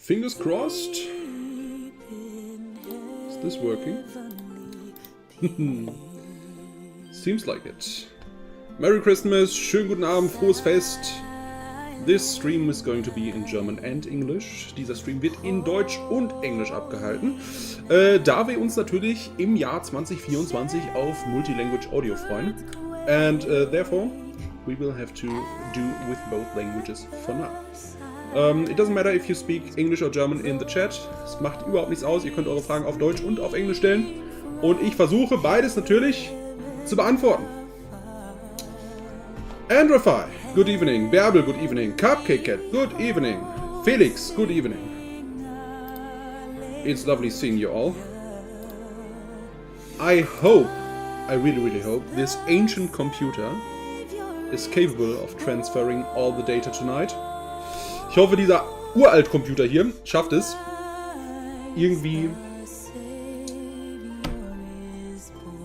Fingers crossed. Is this working? Seems like it. Merry Christmas, schönen guten Abend, frohes Fest. This stream is going to be in German and English. Dieser Stream wird in Deutsch und Englisch abgehalten, da wir uns natürlich im Jahr 2024 auf Multilanguage Audio freuen. And therefore, we will have to do with both languages for now. It doesn't matter if you speak English or German in the chat. Es macht überhaupt nichts aus. Ihr könnt eure Fragen auf Deutsch und auf Englisch stellen. Und ich versuche beides natürlich zu beantworten. Andrefy, good evening. Bärbel, good evening. Cupcake Cat, good evening. Felix, good evening. It's lovely seeing you all. I really hope, this ancient computer is capable of transferring all the data tonight. Ich hoffe, dieser Uralt-Computer hier schafft es, irgendwie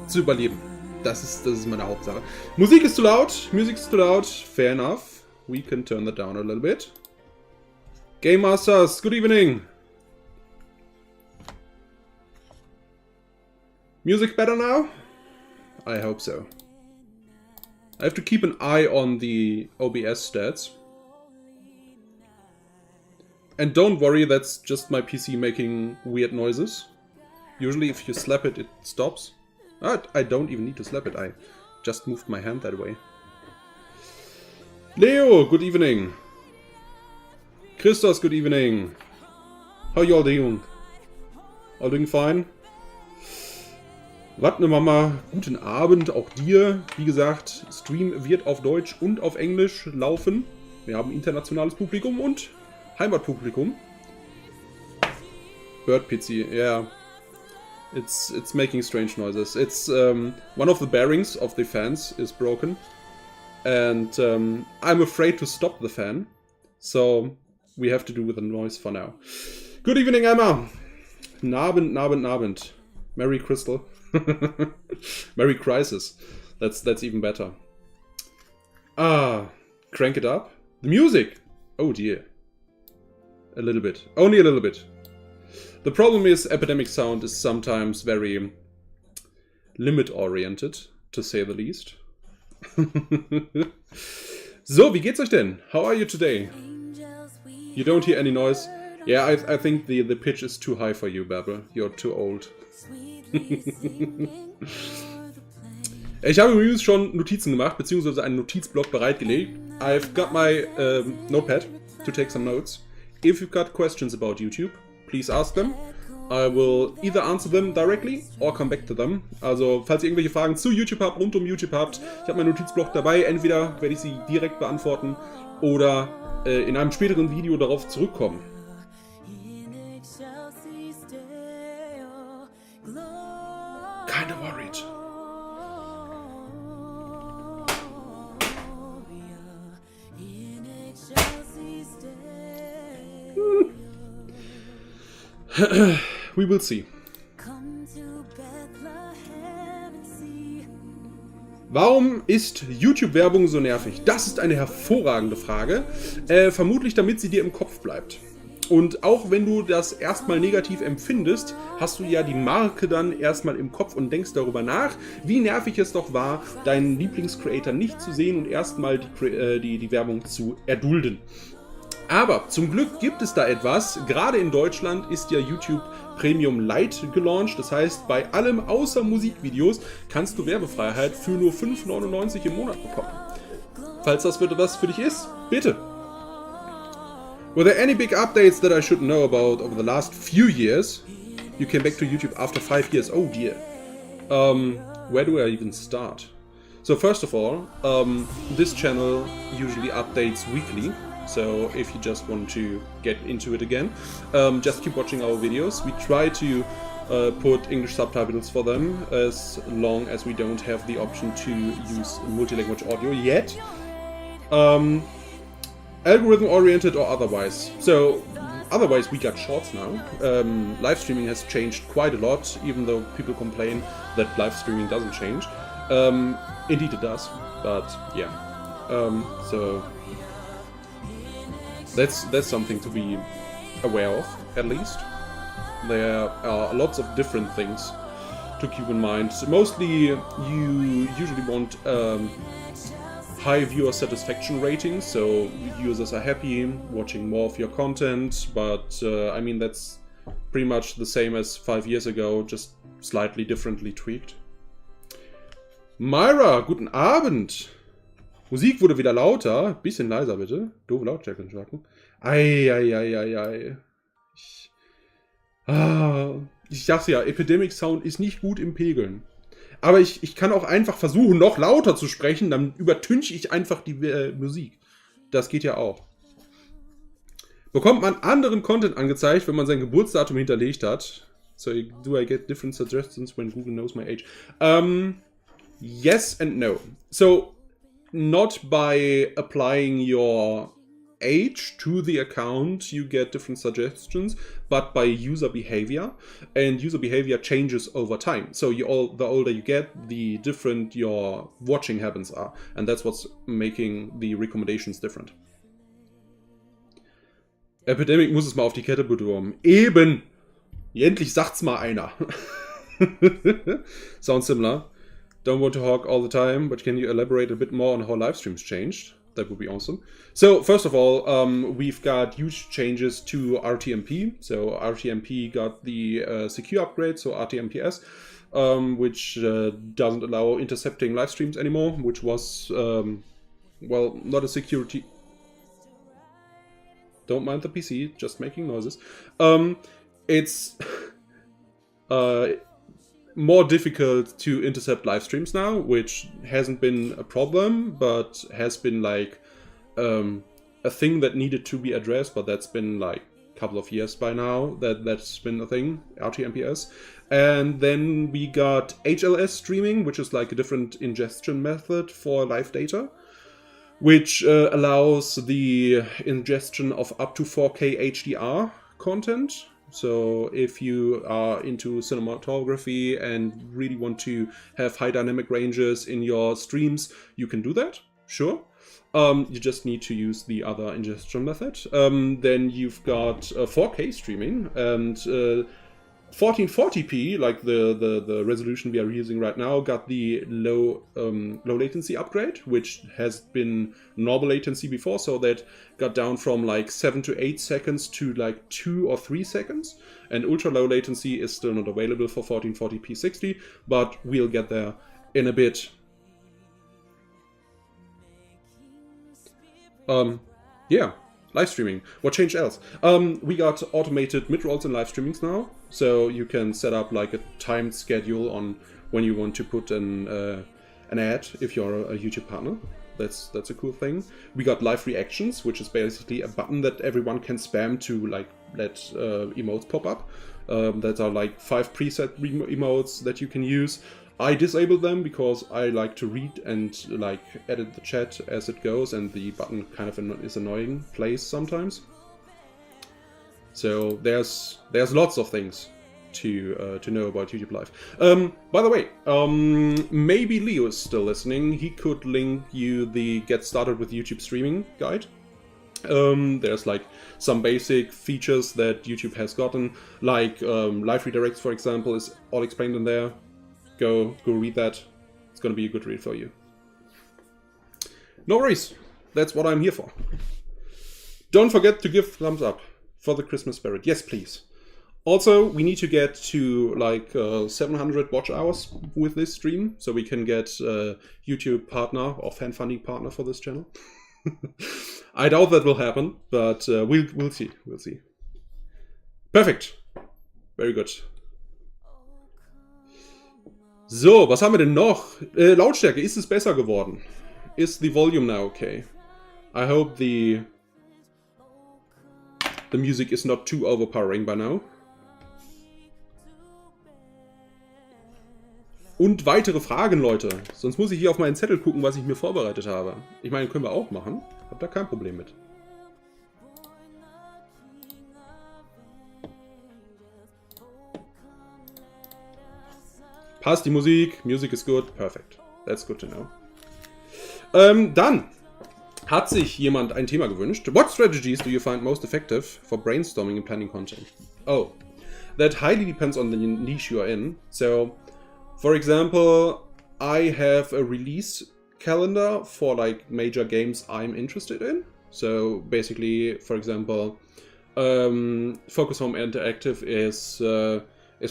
zu überleben. Das ist meine Hauptsache. Musik ist zu laut. Music is too loud. Fair enough. We can turn that down a little bit. Game Masters, good evening. Music better now? I hope so. I have to keep an eye on the OBS stats. And don't worry, that's just my PC making weird noises. Usually if you slap it, it stops. I don't even need to slap it, I just moved my hand that way. Leo, good evening. Christos, good evening. How you all doing? All doing fine? Warte Mama, guten Abend auch dir. Wie gesagt, Stream wird auf Deutsch und auf Englisch laufen. Wir haben internationales Publikum und Heimatpublikum. Bird PC, yeah. It's making strange noises. It's one of the bearings of the fans is broken, and I'm afraid to stop the fan, so we have to do with the noise for now. Good evening, Emma. Nabend. Merry Crystal. Merry Crisis. That's even better. Crank it up. The music. Oh dear. A little bit. Only a little bit. The problem is, epidemic sound is sometimes very limit-oriented, to say the least. So, wie geht's euch denn? How are you today? You don't hear any noise? Yeah, I think the pitch is too high for you, Babel. You're too old. Ich habe übrigens schon Notizen gemacht, beziehungsweise einen Notizblock bereitgelegt. I've got my notepad to take some notes. If you've got questions about YouTube, please ask them. I will either answer them directly or come back to them. Also, falls ihr irgendwelche Fragen zu YouTube habt, rund um YouTube habt, ich habe meinen Notizblock dabei. Entweder werde ich sie direkt beantworten oder in einem späteren Video darauf zurückkommen. Kinda worried. We will see. Warum ist YouTube-Werbung so nervig? Das ist eine hervorragende Frage. Vermutlich, damit sie dir im Kopf bleibt. Und auch wenn du das erstmal negativ empfindest, hast du ja die Marke dann erstmal im Kopf und denkst darüber nach, wie nervig es doch war, deinen Lieblingscreator nicht zu sehen und erstmal die Werbung zu erdulden. Aber zum Glück gibt es da etwas. Gerade in Deutschland ist ja YouTube Premium Lite gelauncht. Das heißt, bei allem außer Musikvideos kannst du Werbefreiheit für nur 5,99 im Monat bekommen. Falls das was für dich ist, bitte. Were there any big updates that I should know about over the last few years? You came back to YouTube after 5 years. Oh dear. Where do I even start? So first of all, this channel usually updates weekly. So if you just want to get into it again, just keep watching our videos. We try to put English subtitles for them as long as we don't have the option to use multilanguage audio yet. Algorithm oriented or otherwise. So otherwise we got shorts now. Live streaming has changed quite a lot, even though people complain that live streaming doesn't change. Indeed it does, but yeah. So that's something to be aware of, at least. There are lots of different things to keep in mind. So mostly, you usually want high viewer satisfaction ratings, so users are happy watching more of your content, but I mean, that's pretty much the same as 5 years ago, just slightly differently tweaked. Myra, guten Abend! Musik wurde wieder lauter. Bisschen leiser bitte. Doofe Lautstärke schalten. Ei. Ich sag's ja, Epidemic Sound ist nicht gut im Pegeln. Aber ich kann auch einfach versuchen, noch lauter zu sprechen, dann übertünche ich einfach die Musik. Das geht ja auch. Bekommt man anderen Content angezeigt, wenn man sein Geburtsdatum hinterlegt hat? So, do I get different suggestions when Google knows my age? Yes and no. So, not by applying your age to the account you get different suggestions, but by user behavior, and user behavior changes over time. So the older you get, the different your watching habits are, and that's what's making the recommendations different. Epidemic muss es mal auf die Kette bekommen. Eben! Endlich sagt's mal einer. Sounds similar. Don't want to talk all the time, but can you elaborate a bit more on how live streams changed? That would be awesome. So, first of all, we've got huge changes to RTMP. So, RTMP got the secure upgrade, so RTMPS, which doesn't allow intercepting live streams anymore, which was, well, not a security. Don't mind the PC, just making noises. It's more difficult to intercept live streams now, which hasn't been a problem, but has been like a thing that needed to be addressed, but that's been like a couple of years by now that's been a thing, RTMPS. And then we got HLS streaming, which is like a different ingestion method for live data, which allows the ingestion of up to 4K HDR content. So if you are into cinematography and really want to have high dynamic ranges in your streams, you can do that, sure. You just need to use the other ingestion method. Then you've got 4K streaming and 1440p, like the resolution we are using right now, got the low latency upgrade, which has been normal latency before, so that got down from like 7 to 8 seconds to like 2 or 3 seconds. And ultra low latency is still not available for 1440p 60, but we'll get there in a bit. Yeah. Live streaming. What changed else? We got automated mid-rolls and live streamings now. So you can set up like a timed schedule on when you want to put an ad if you're a YouTube partner. That's a cool thing. We got live reactions, which is basically a button that everyone can spam to like let emotes pop up. That are like 5 preset emotes that you can use. I disable them because I like to read and like edit the chat as it goes, and the button kind of is annoying place sometimes. So there's lots of things to know about YouTube Live. By the way, maybe Leo is still listening. He could link you the Get Started with YouTube Streaming guide. There's like some basic features that YouTube has gotten, like live redirects, for example, is all explained in there. Go read that. It's gonna be a good read for you. No worries. That's what I'm here for. Don't forget to give thumbs up for the Christmas spirit. Yes, please. Also, we need to get to like 700 watch hours with this stream, so we can get YouTube partner or fan funding partner for this channel. I doubt that will happen, but we'll see. We'll see. Perfect. Very good. So, was haben wir denn noch? Lautstärke, ist es besser geworden? Is the volume now okay? I hope the music is not too overpowering by now. Und weitere Fragen, Leute. Sonst muss ich hier auf meinen Zettel gucken, was ich mir vorbereitet habe. Ich meine, können wir auch machen. Hab da kein Problem mit. Passt die Musik. Music is good. Perfect. That's good to know. Dann Hat sich jemand ein Thema gewünscht? What strategies do you find most effective for brainstorming and planning content? Oh, that highly depends on the niche you are in. So, for example, I have a release calendar for like major games I'm interested in. So basically, for example, Focus Home Interactive is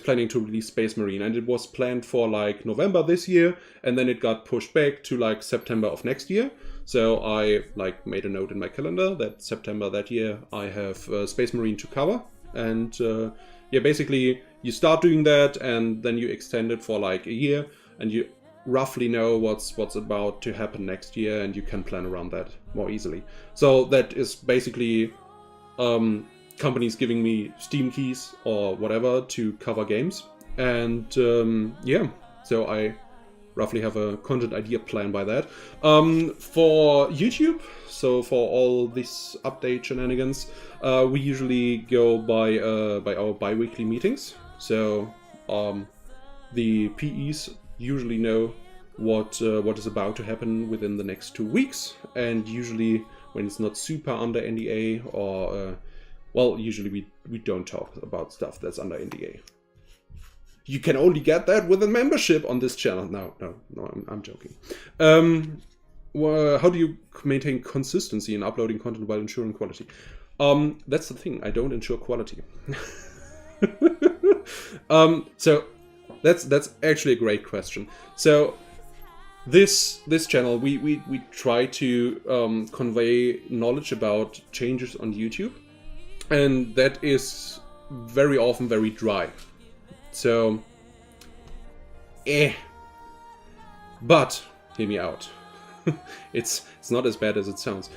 planning to release Space Marine, and it was planned for like November this year, and then it got pushed back to like September of next year. So I like made a note in my calendar that September that year I have Space Marine to cover, and yeah, basically you start doing that, and then you extend it for like a year, and you roughly know what's about to happen next year, and you can plan around that more easily. So that is basically companies giving me Steam keys or whatever to cover games, and yeah, so I roughly have a content idea plan by that. For YouTube, so for all this update shenanigans, we usually go by our bi-weekly meetings. So the PEs usually know what is about to happen within the next 2 weeks, and usually when it's not super under NDA or well, usually we don't talk about stuff that's under NDA. You can only get that with a membership on this channel. No, I'm joking. Well, how do you maintain consistency in uploading content while ensuring quality? That's the thing. I don't ensure quality. So that's actually a great question. So this channel, we try to convey knowledge about changes on YouTube, and that is very often very dry. So, but hear me out. It's not as bad as it sounds.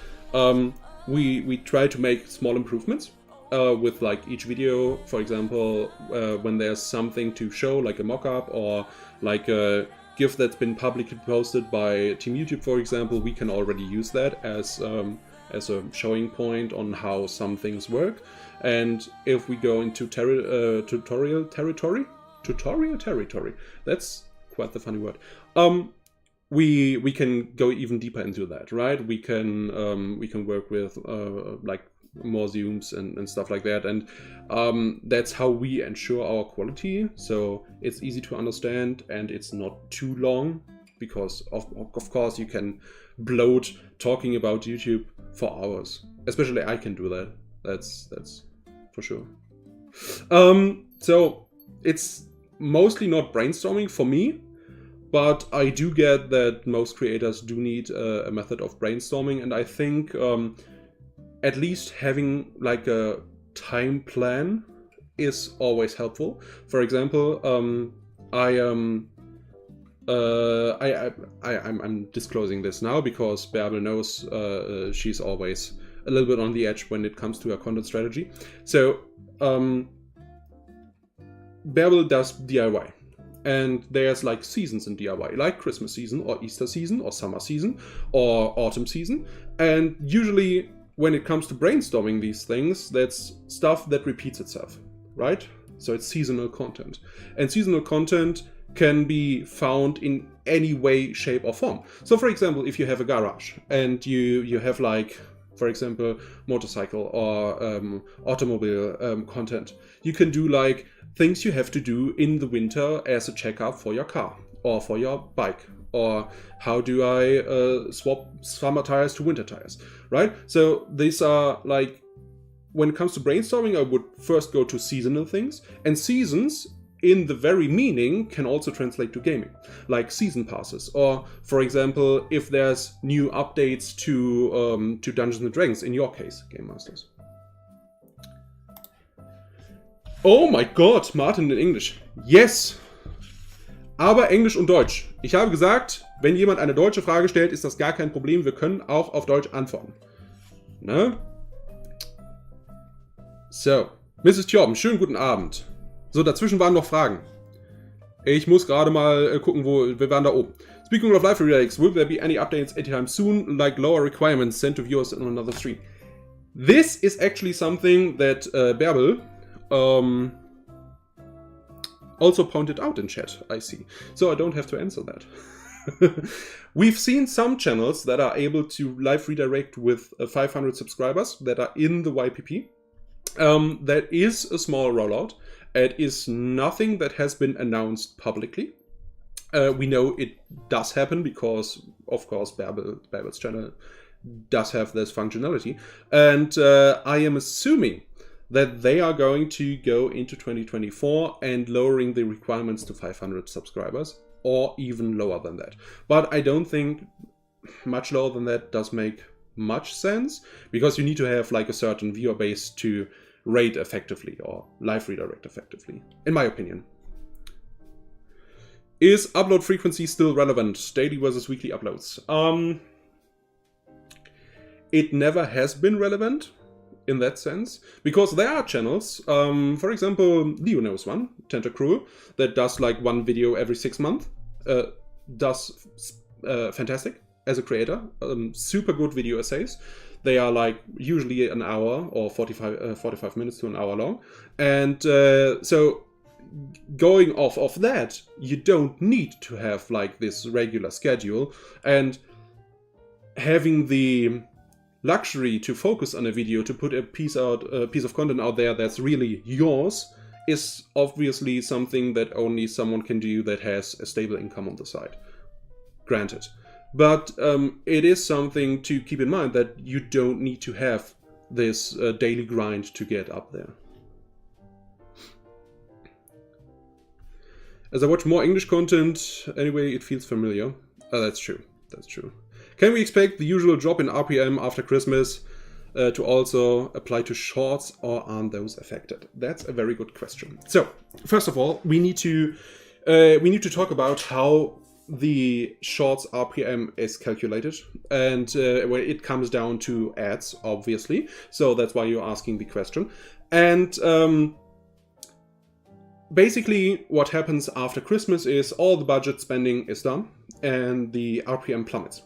We try to make small improvements with like each video. For example, when there's something to show, like a mock-up or like a GIF that's been publicly posted by Team YouTube, for example, we can already use that as a showing point on how some things work. And if we go into tutorial territory, that's quite the funny word. We can go even deeper into that, right? We can work with like more zooms and stuff like that, and that's how we ensure our quality. So it's easy to understand and it's not too long, because of course you can bloat talking about YouTube for hours. Especially I can do that. That's for sure. So it's mostly not brainstorming for me, but I do get that most creators do need a method of brainstorming, and I think at least having like a time plan is always helpful. For example, I'm disclosing this now because Bärbel knows she's always a little bit on the edge when it comes to her content strategy. So Bärbel does DIY, and there's like seasons in DIY, like Christmas season or Easter season or summer season or autumn season, and usually when it comes to brainstorming these things, that's stuff that repeats itself, right? So it's seasonal content, and seasonal content can be found in any way, shape or form. So for example, if you have a garage and you have like, for example, motorcycle or automobile content, you can do like things you have to do in the winter as a checkup for your car or for your bike, or how do I swap summer tires to winter tires, right? So these are like, when it comes to brainstorming, I would first go to seasonal things, and seasons in the very meaning can also translate to gaming, like season passes, or for example, if there's new updates to Dungeons and Dragons, in your case, Game Masters. Oh my God, Martin in Englisch. Yes, aber Englisch und Deutsch. Ich habe gesagt, wenn jemand eine deutsche Frage stellt, ist das gar kein Problem. Wir können auch auf Deutsch antworten. Ne? So, Mrs. Thjorben, schönen guten Abend. So, dazwischen waren noch Fragen. Ich muss gerade mal gucken, wo wir waren da oben. Speaking of live reacts, will there be any updates anytime soon, like lower requirements sent to viewers on another stream? This is actually something that Bärbel also pointed out in chat, I see. So I don't have to answer that. We've seen some channels that are able to live redirect with 500 subscribers that are in the YPP. That is a small rollout. It is nothing that has been announced publicly. We know it does happen because, of course, Bärbel's channel does have this functionality. And I am assuming that they are going to go into 2024 and lowering the requirements to 500 subscribers, or even lower than that. But I don't think much lower than that does make much sense, because you need to have like a certain viewer base to rate effectively or live redirect effectively, in my opinion. Is upload frequency still relevant? Daily versus weekly uploads. It never has been relevant in that sense, because there are channels, for example, Leo knows one, Tentacruel, that does like one video every 6 months, does fantastic as a creator, super good video essays. They are like usually an hour or 45 minutes to an hour long. And so going off of that, you don't need to have like this regular schedule, and having the luxury to focus on a video, to put a piece of content out there that's really yours, is obviously something that only someone can do that has a stable income on the side. Granted. But it is something to keep in mind, that you don't need to have this daily grind to get up there. As I watch more English content, anyway, it feels familiar. That's true. That's true. Can we expect the usual drop in RPM after Christmas to also apply to shorts, or aren't those affected? That's a very good question. So, first of all, we need to talk about how the shorts RPM is calculated, and where it comes down to ads, obviously. So that's why you're asking the question. And basically, what happens after Christmas is all the budget spending is done, and the RPM plummets.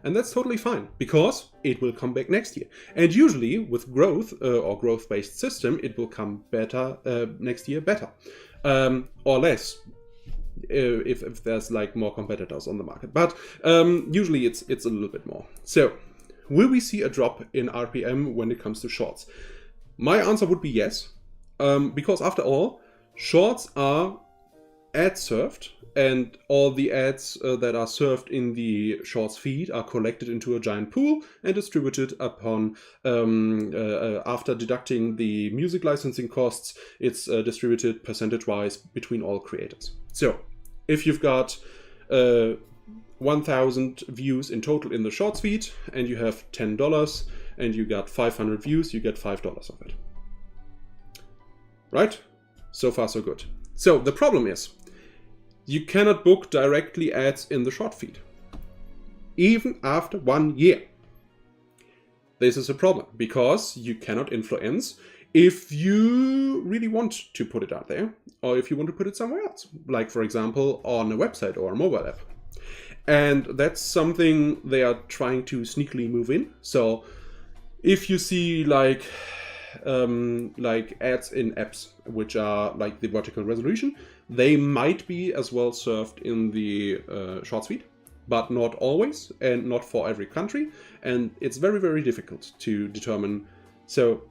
And that's totally fine, because it will come back next year. And usually with growth or growth-based system, it will come better next year better, or less if there's like more competitors on the market. But usually it's a little bit more. So will we see a drop in RPM when it comes to shorts? My answer would be yes, because after all, shorts are ad served, and all the ads that are served in the shorts feed are collected into a giant pool and distributed upon, after deducting the music licensing costs, it's distributed percentage-wise between all creators. So if you've got 1,000 views in total in the shorts feed, and you have $10, and you got 500 views, you get $5 of it. Right? So far, so good. So the problem is, you cannot book directly ads in the short feed, even after 1 year. This is a problem, because you cannot influence if you really want to put it out there, or if you want to put it somewhere else, like for example on a website or a mobile app. And that's something they are trying to sneakily move in. So if you see like ads in apps, which are like the vertical resolution, they might be as well served in the shorts feed, but not always, and not for every country. And it's very, very difficult to determine. So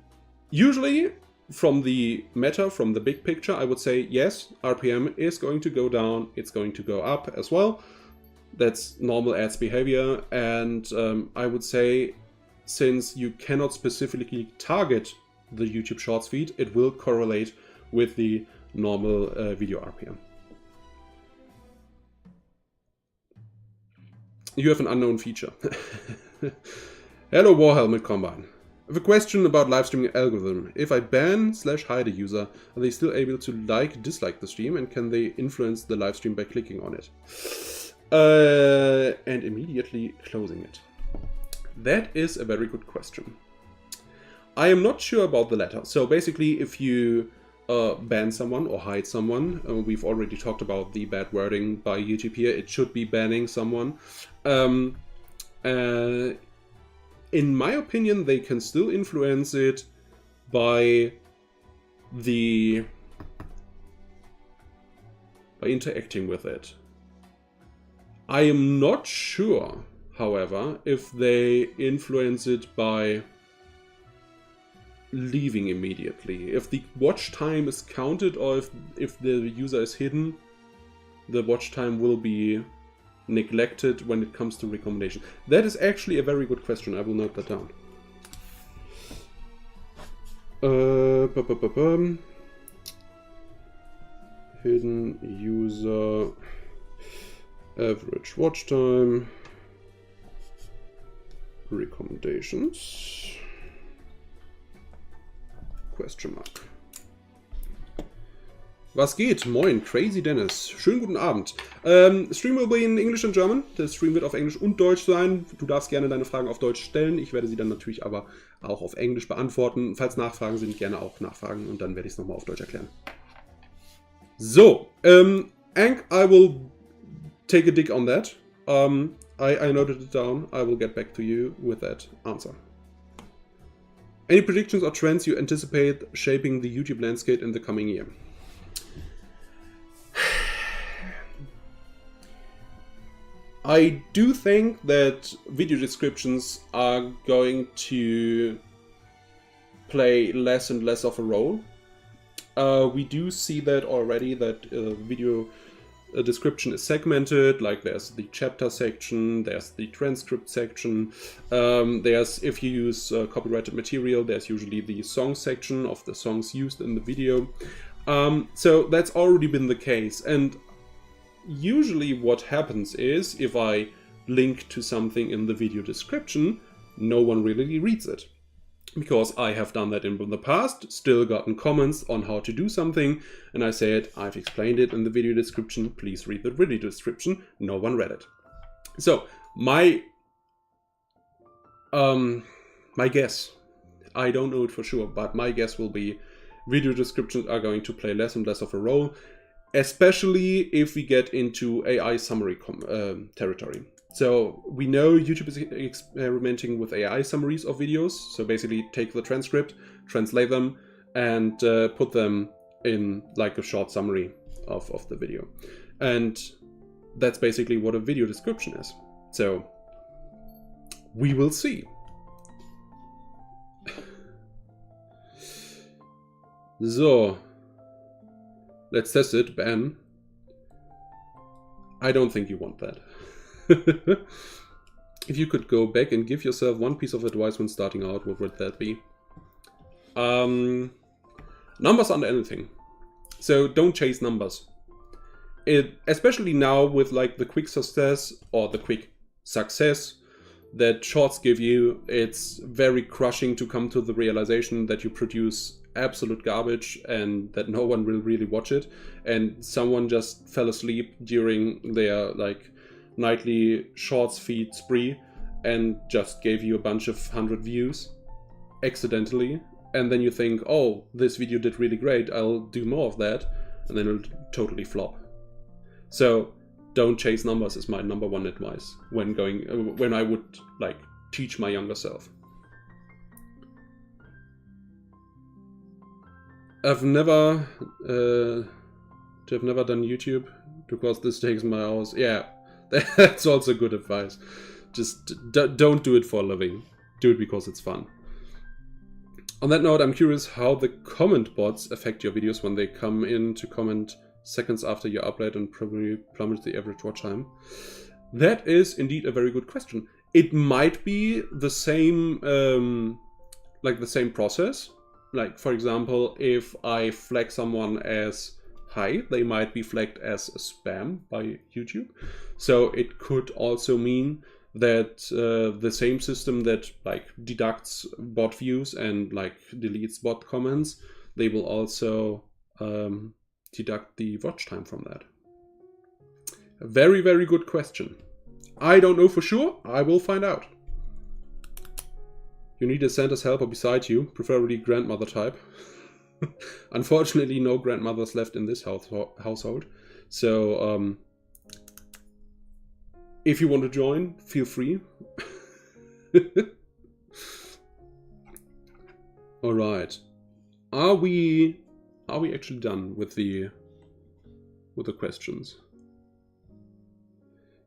usually from the meta, from the big picture, I would say, yes, RPM is going to go down. It's going to go up as well. That's normal ads behavior. And I would say, since you cannot specifically target the YouTube Shorts feed, it will correlate with the normal video RPM. You have an unknown feature. Hello Warhelmet Combine. I have a question about live streaming algorithm. If I ban/hide a user, are they still able to dislike the stream, and can they influence the live stream by clicking on it? And immediately closing it. That is a very good question. I am not sure about the latter. So basically, if you ban someone or hide someone, we've already talked about the bad wording by YouTube here. It should be banning someone. In my opinion, they can still influence it by interacting with it. I am not sure, however, if they influence it by leaving immediately. If the watch time is counted or if the user is hidden, the watch time will be neglected when it comes to recommendation. That is actually a very good question. I will note that down. Hidden user average watch time recommendations question mark. Was geht? Moin, Crazy Dennis. Schönen guten Abend. Stream will be in English and German. Der Stream wird auf Englisch und Deutsch sein. Du darfst gerne deine Fragen auf Deutsch stellen. Ich werde sie dann natürlich aber auch auf Englisch beantworten. Falls Nachfragen sind, gerne auch nachfragen und dann werde ich es nochmal auf Deutsch erklären. So, ENG, I will take a dig on that. I noted it down. I will get back to you with that answer. Any predictions or trends you anticipate shaping the YouTube landscape in the coming year? I do think that video descriptions are going to play less and less of a role. We do see that already, that video description is segmented, like there's the chapter section, there's the transcript section, there's, if you use copyrighted material, there's usually the song section of the songs used in the video. So that's already been the case, and usually what happens is, if I link to something in the video description, no one really reads it. Because I have done that in the past, still gotten comments on how to do something, and I said, I've explained it in the video description, please read the video description. No one read it. So, my guess, I don't know it for sure, but my guess will be video descriptions are going to play less and less of a role, especially if we get into AI summary territory. So we know YouTube is experimenting with AI summaries of videos. So basically take the transcript, translate them, and put them in like a short summary of the video. And that's basically what a video description is. So we will see. So let's test it. Ben, I don't think you want that. If you could go back and give yourself one piece of advice when starting out, what would that be? Numbers aren't anything. So don't chase numbers. Especially now with like the quick success or the quick success that shorts give you, it's very crushing to come to the realization that you produce absolute garbage and that no one will really watch it, and someone just fell asleep during their like nightly shorts feed spree and just gave you a bunch of 100 views accidentally, and then you think, oh, this video did really great, I'll do more of that, and then it'll totally flop. So don't chase numbers is my number one advice when I would like teach my younger self. I've never done YouTube because this takes my hours. Yeah, that's also good advice. Just don't do it for a living. Do it because it's fun. On that note, I'm curious how the comment bots affect your videos when they come in to comment seconds after your upload and probably plummet the average watch time. That is indeed a very good question. It might be the same, like the same process. Like, for example, if I flag someone as hi, they might be flagged as a spam by YouTube. So it could also mean that the same system that like deducts bot views and like deletes bot comments, they will also deduct the watch time from that. A very, very good question. I don't know for sure. I will find out. You need a Santa's helper beside you, preferably grandmother type. Unfortunately, no grandmothers left in this household. So, if you want to join, feel free. All right. Are we actually done with the questions?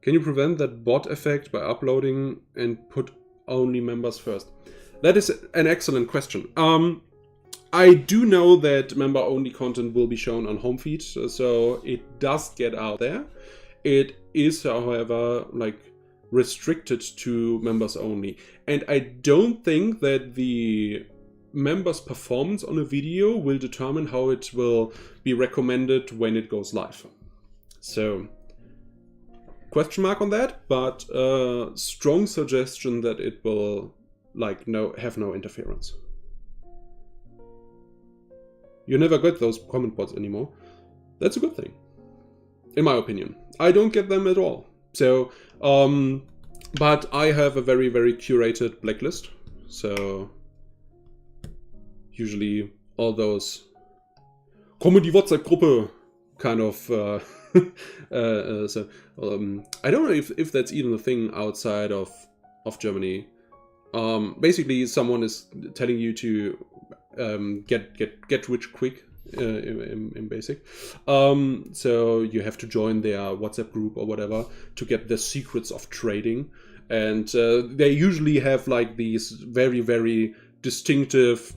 Can you prevent that bot effect by uploading and put only members first? That is an excellent question. I do know that member-only content will be shown on home feed, so it does get out there. It is, however, like restricted to members only. And I don't think that the members' performance on a video will determine how it will be recommended when it goes live. So, question mark on that, but strong suggestion that it will have no interference. You never get those comment bots anymore. That's a good thing, in my opinion. I don't get them at all. So, but I have a very, very curated blacklist. So, usually all those Comedy WhatsApp-Gruppe kind of. I don't know if that's even a thing outside of Germany. Basically, someone is telling you to get rich quick in basic. So you have to join their WhatsApp group or whatever to get the secrets of trading. And they usually have like these very, very distinctive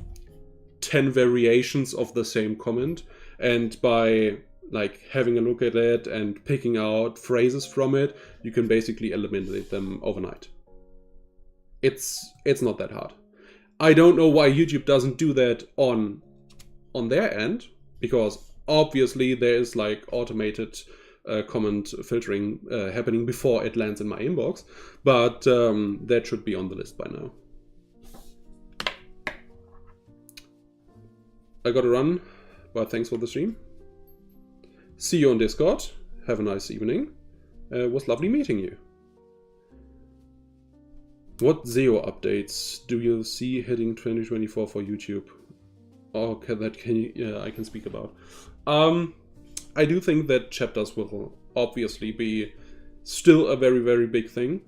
10 variations of the same comment. And by like having a look at it and picking out phrases from it, you can basically eliminate them overnight. It's not that hard. I don't know why YouTube doesn't do that on their end, because obviously there is like automated comment filtering happening before it lands in my inbox, but that should be on the list by now. I gotta run, but thanks for the stream. See you on Discord. Have a nice evening. It was lovely meeting you. What SEO updates do you see hitting 2024 for YouTube? Okay, I can speak about. I do think that chapters will obviously be still a very, very big thing.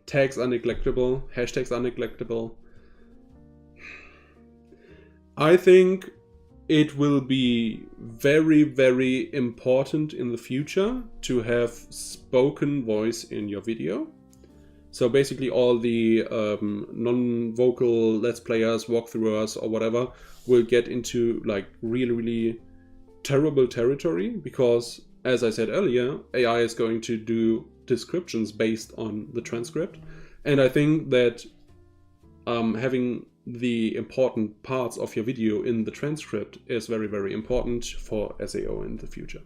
Tags are neglectable. Hashtags are neglectable. I think it will be very, very important in the future to have spoken voice in your video. So basically all the non-vocal Let's Players, walkthroughers or whatever will get into like really, really terrible territory, because as I said earlier, AI is going to do descriptions based on the transcript. And I think that having the important parts of your video in the transcript is very, very important for SEO in the future.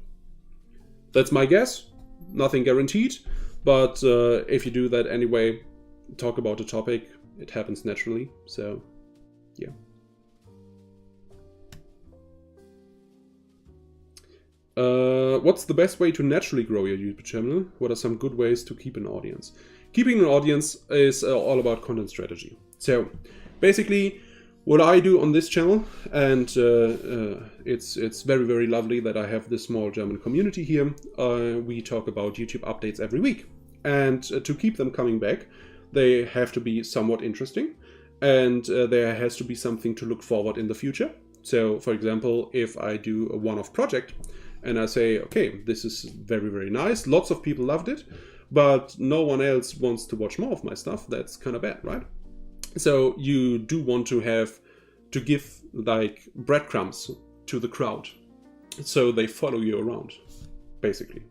That's my guess. Nothing guaranteed, but if you do that anyway, talk about a topic, it happens naturally. So, yeah. What's the best way to naturally grow your YouTube channel? What are some good ways to keep an audience? Keeping an audience is all about content strategy. So, basically, what I do on this channel, and it's very, very lovely that I have this small German community here. We talk about YouTube updates every week, and to keep them coming back, they have to be somewhat interesting, and there has to be something to look forward in the future. So, for example, if I do a one-off project, and I say, okay, this is very, very nice, lots of people loved it, but no one else wants to watch more of my stuff, that's kind of bad, right? So you do want to have to give like breadcrumbs to the crowd, so they follow you around, basically.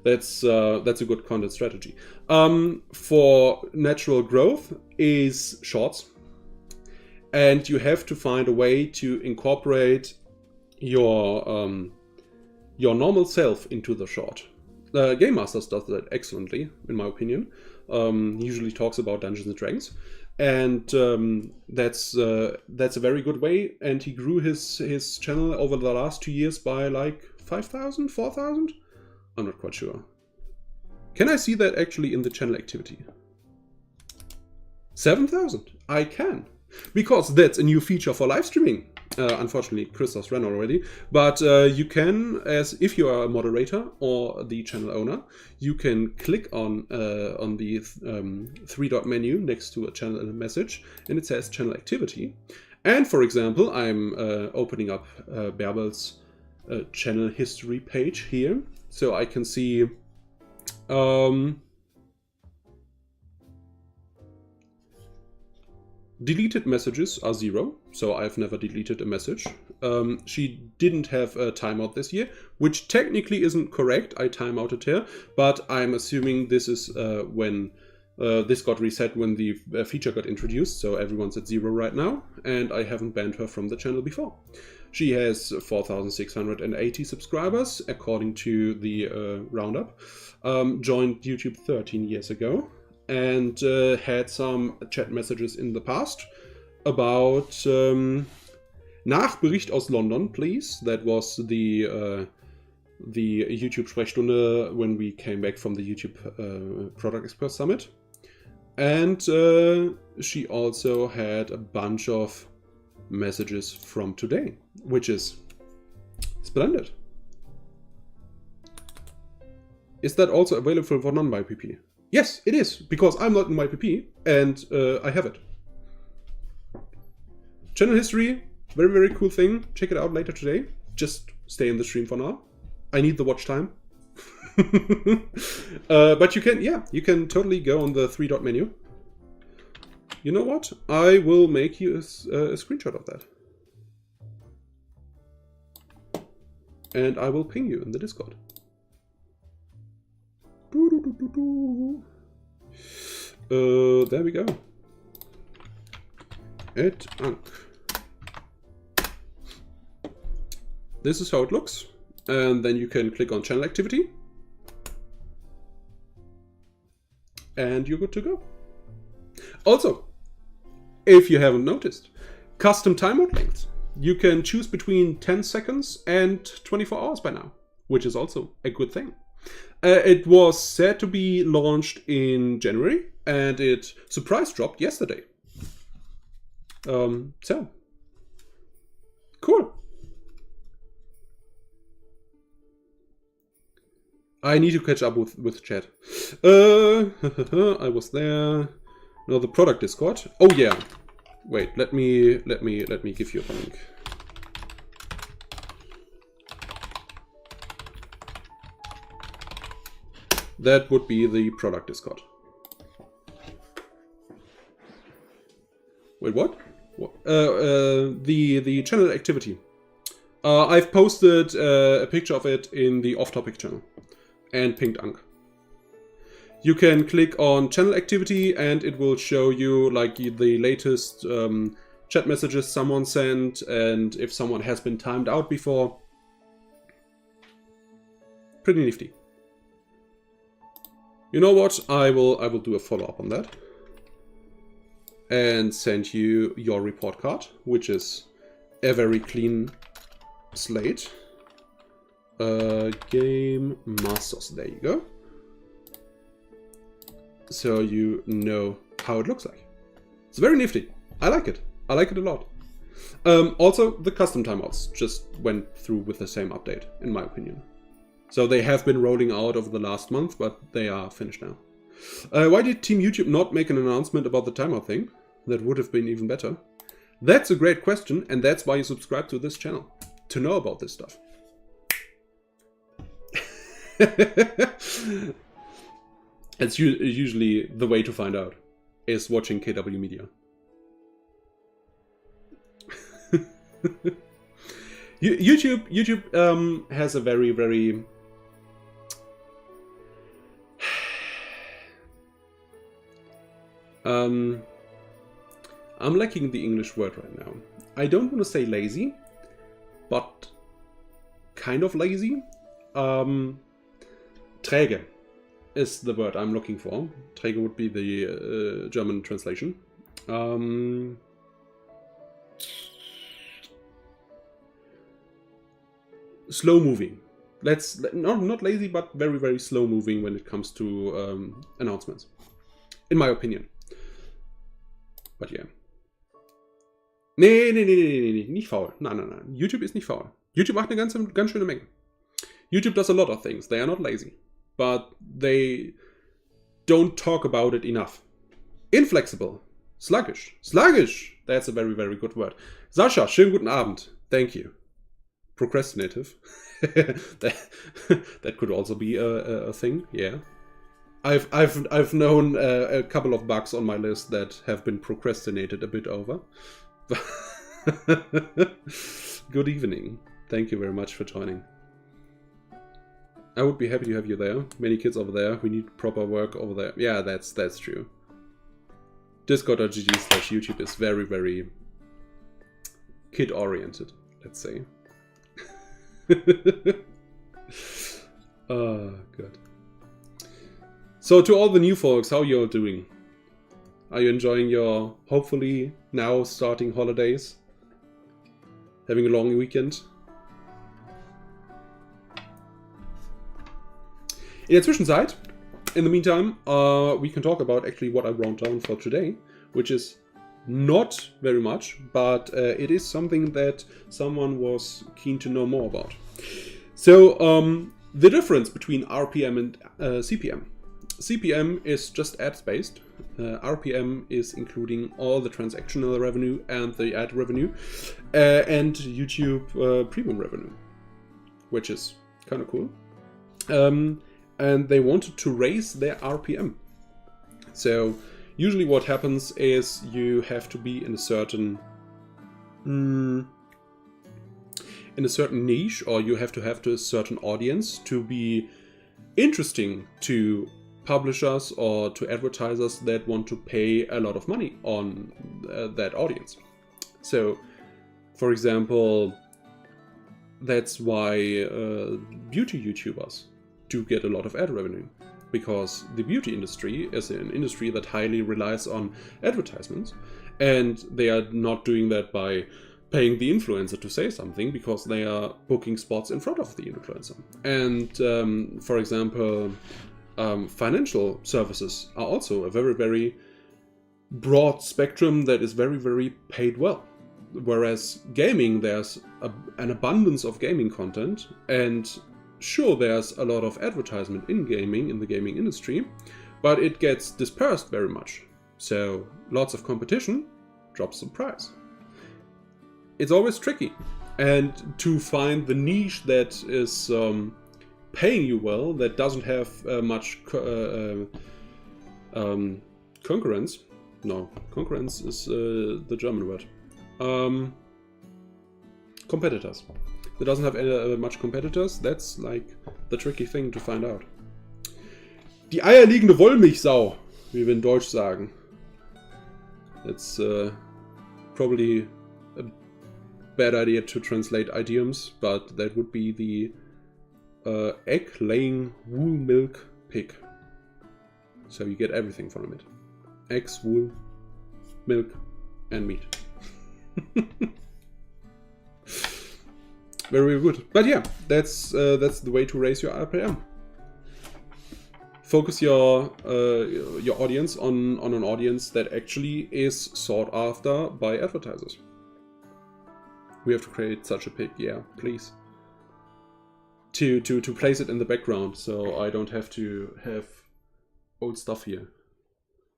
That's a good content strategy. For natural growth is shorts, and you have to find a way to incorporate your normal self into the short. Game Masters does that excellently, in my opinion. He usually talks about Dungeons and Dragons. And that's a very good way. And he grew his channel over the last 2 years by like 5,000, 4,000? I'm not quite sure. Can I see that actually in the channel activity? 7,000? I can. Because that's a new feature for live streaming. Unfortunately, Christos ran already. But you can, as if you are a moderator or the channel owner, you can click on the three-dot menu next to a channel and a message, and it says channel activity. And for example, I'm opening up Bärbel's channel history page here. So I can see deleted messages are 0, so I've never deleted a message. She didn't have a timeout this year, which technically isn't correct. I timeouted her, but I'm assuming this is when this got reset when the feature got introduced, so everyone's at 0 right now, and I haven't banned her from the channel before. She has 4,680 subscribers, according to the roundup. Joined YouTube 13 years ago, and had some chat messages in the past about Nachbericht aus London, please. That was the YouTube Sprechstunde when we came back from the YouTube Product Expert Summit. And she also had a bunch of messages from today, which is splendid. Is that also available for non-MyPP? Yes, it is, because I'm not in MyPP and I have it. Channel history, very, very cool thing. Check it out later today. Just stay in the stream for now. I need the watch time. But you can totally go on the 3-dot menu. You know what? I will make you a screenshot of that. And I will ping you in the Discord. There we go. @Ank. This is how it looks. And then you can click on channel activity. And you're good to go. Also, if you haven't noticed, custom timeout lengths. You can choose between 10 seconds and 24 hours by now, which is also a good thing. It was said to be launched in January, and it surprise dropped yesterday. So, cool. I need to catch up with chat. I was there. No, the product Discord. Oh yeah. Wait, let me give you a link. That would be the product Discord. Wait, what? The channel activity. I've posted a picture of it in the off-topic channel and pinged Ank. You can click on channel activity and it will show you like the latest chat messages someone sent and if someone has been timed out before. Pretty nifty. You know what? I will do a follow-up on that and send you your report card, which is a very clean slate. Game masters. There you go. So you know how it looks like. It's very nifty. I like it. I like it a lot. Also, the custom timeouts just went through with the same update, in my opinion. So they have been rolling out over the last month, but they are finished now. Why did Team YouTube not make an announcement about the timeout thing? That would have been even better. That's a great question, and that's why you subscribe to this channel, to know about this stuff. It's usually the way to find out, is watching KW Media. YouTube has a very, very... I'm lacking the English word right now. I don't want to say lazy, but kind of lazy. Träge is the word I'm looking for. Träge would be the German translation. Slow moving. Not lazy, but very, very slow moving when it comes to announcements, in my opinion. But yeah. Nee, nicht faul. Nein. YouTube ist nicht faul. YouTube macht eine ganz schöne Menge. YouTube does a lot of things. They are not lazy. But they don't talk about it enough. Inflexible. Sluggish. Sluggish! That's a very, very good word. Sascha, schönen guten Abend. Thank you. procrastinative. that could also be a thing. Yeah, I've known a couple of bugs on my list that have been procrastinated a bit over. Good evening. Thank you very much for joining. I would be happy to have you there. Many kids over there. We need proper work over there. Yeah, that's true. Discord.gg/YouTube is very, very kid-oriented, let's say. Oh, good. So to all the new folks, how you all doing? Are you enjoying your, hopefully, now starting holidays? Having a long weekend? In der Zwischenzeit, in the meantime, we can talk about actually what I wrote down for today, which is not very much, but it is something that someone was keen to know more about. So, the difference between RPM and CPM. CPM is just ads-based. RPM is including all the transactional revenue and the ad revenue, and YouTube premium revenue, which is kind of cool. And they wanted to raise their RPM. So usually what happens is you have to be in a certain niche, or you have to have a certain audience to be interesting to publishers or to advertisers that want to pay a lot of money on that audience. So, for example, that's why beauty YouTubers do get a lot of ad revenue, because the beauty industry is an industry that highly relies on advertisements, and they are not doing that by paying the influencer to say something, because they are booking spots in front of the influencer. And for example, financial services are also a very, very broad spectrum that is very, very paid well. Whereas gaming, there's an abundance of gaming content, and sure, there's a lot of advertisement in gaming, in the gaming industry, but it gets dispersed very much. So lots of competition drops the price. It's always tricky. And to find the niche that is paying you well, that doesn't have much concurrence. No, concurrence is the German word. Competitors. That doesn't have much competitors. That's like the tricky thing to find out. Die eierlegende Wollmilchsau, wie wir in Deutsch sagen. That's probably a bad idea to translate idioms, but that would be the egg-laying wool milk pig. So you get everything from it. Eggs, wool, milk, and meat. Very good. But yeah, that's the way to raise your RPM. Focus your audience on an audience that actually is sought after by advertisers. We have to create such a pig, yeah, please. To place it in the background, so I don't have to have old stuff here.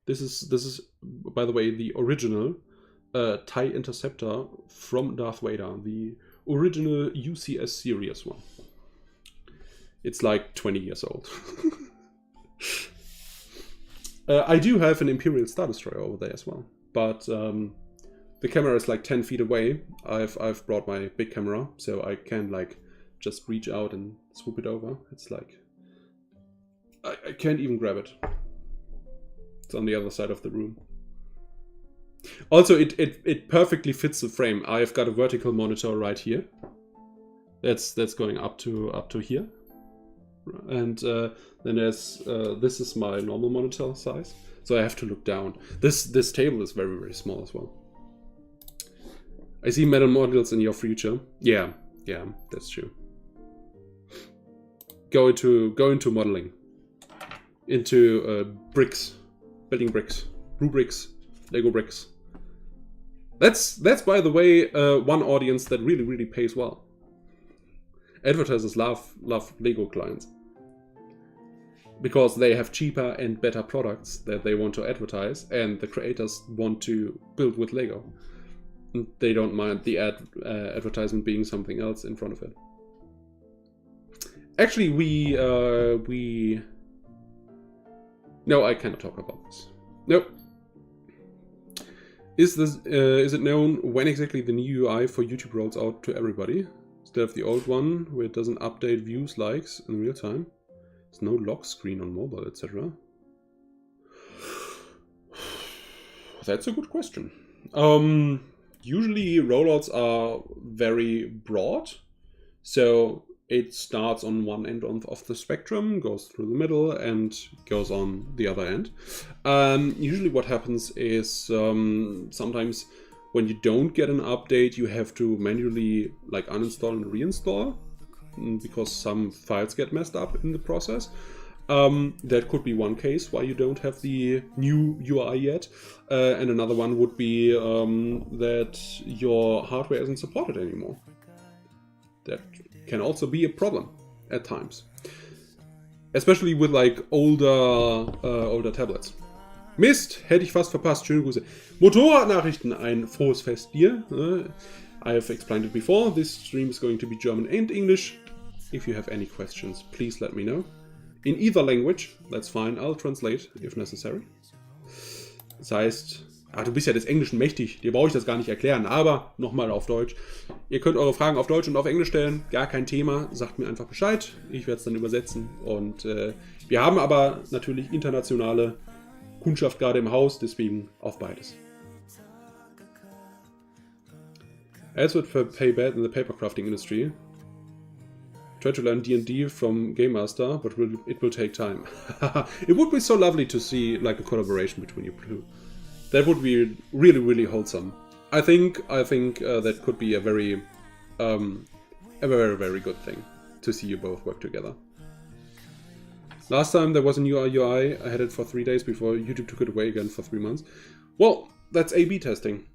This is by the way the original TIE Interceptor from Darth Vader, the original UCS series one. It's like 20 years old. I do have an Imperial Star Destroyer over there as well, but the camera is like 10 feet away. I've brought my big camera, so I can like just reach out and swoop it over. It's like I can't even grab it. It's on the other side of the room. Also, it perfectly fits the frame. I've got a vertical monitor right here. That's going up to here, and then there's this is my normal monitor size, so I have to look down. This table is very, very small as well. I see metal models in your future. Yeah, that's true. Go into modeling, into bricks, building bricks, blue bricks, Lego bricks. That's by the way one audience that really, really pays well. Advertisers love Lego clients because they have cheaper and better products that they want to advertise, and the creators want to build with Lego. they don't mind the advertisement being something else in front of it. Actually, no, I cannot talk about this. Nope. Is it known when exactly the new UI for YouTube rolls out to everybody? Instead of the old one, where it doesn't update views, likes in real time. There's no lock screen on mobile, etc. That's a good question. Usually rollouts are very broad, so it starts on one end of the spectrum, goes through the middle, and goes on the other end. Usually what happens is sometimes when you don't get an update, you have to manually like uninstall and reinstall because some files get messed up in the process. That could be one case why you don't have the new UI yet. And another one would be that your hardware isn't supported anymore. That can also be a problem at times. Especially with like older tablets. Mist, hätte ich fast verpasst. Schöne Grüße. Motorradnachrichten, ein frohes Fest dir. I have explained it before. This stream is going to be German and English. If you have any questions, please let me know. In either language, that's fine, I'll translate if necessary. Das heißt, du bist ja des Englischen mächtig, dir brauche ich das gar nicht erklären, aber nochmal auf Deutsch. Ihr könnt eure Fragen auf Deutsch und auf Englisch stellen, gar kein Thema, sagt mir einfach Bescheid, ich werde es dann übersetzen. Und wir haben aber natürlich internationale Kundschaft gerade im Haus, deswegen auf beides. As would pay bad in the paper crafting industry. Try to learn D&D from Game Master, but it will take time. It would be so lovely to see like a collaboration between you two. That would be really, really wholesome. I think that could be a very, very good thing to see you both work together. Last time there was a new UI, I had it for 3 days before YouTube took it away again for 3 months. Well, that's A/B testing.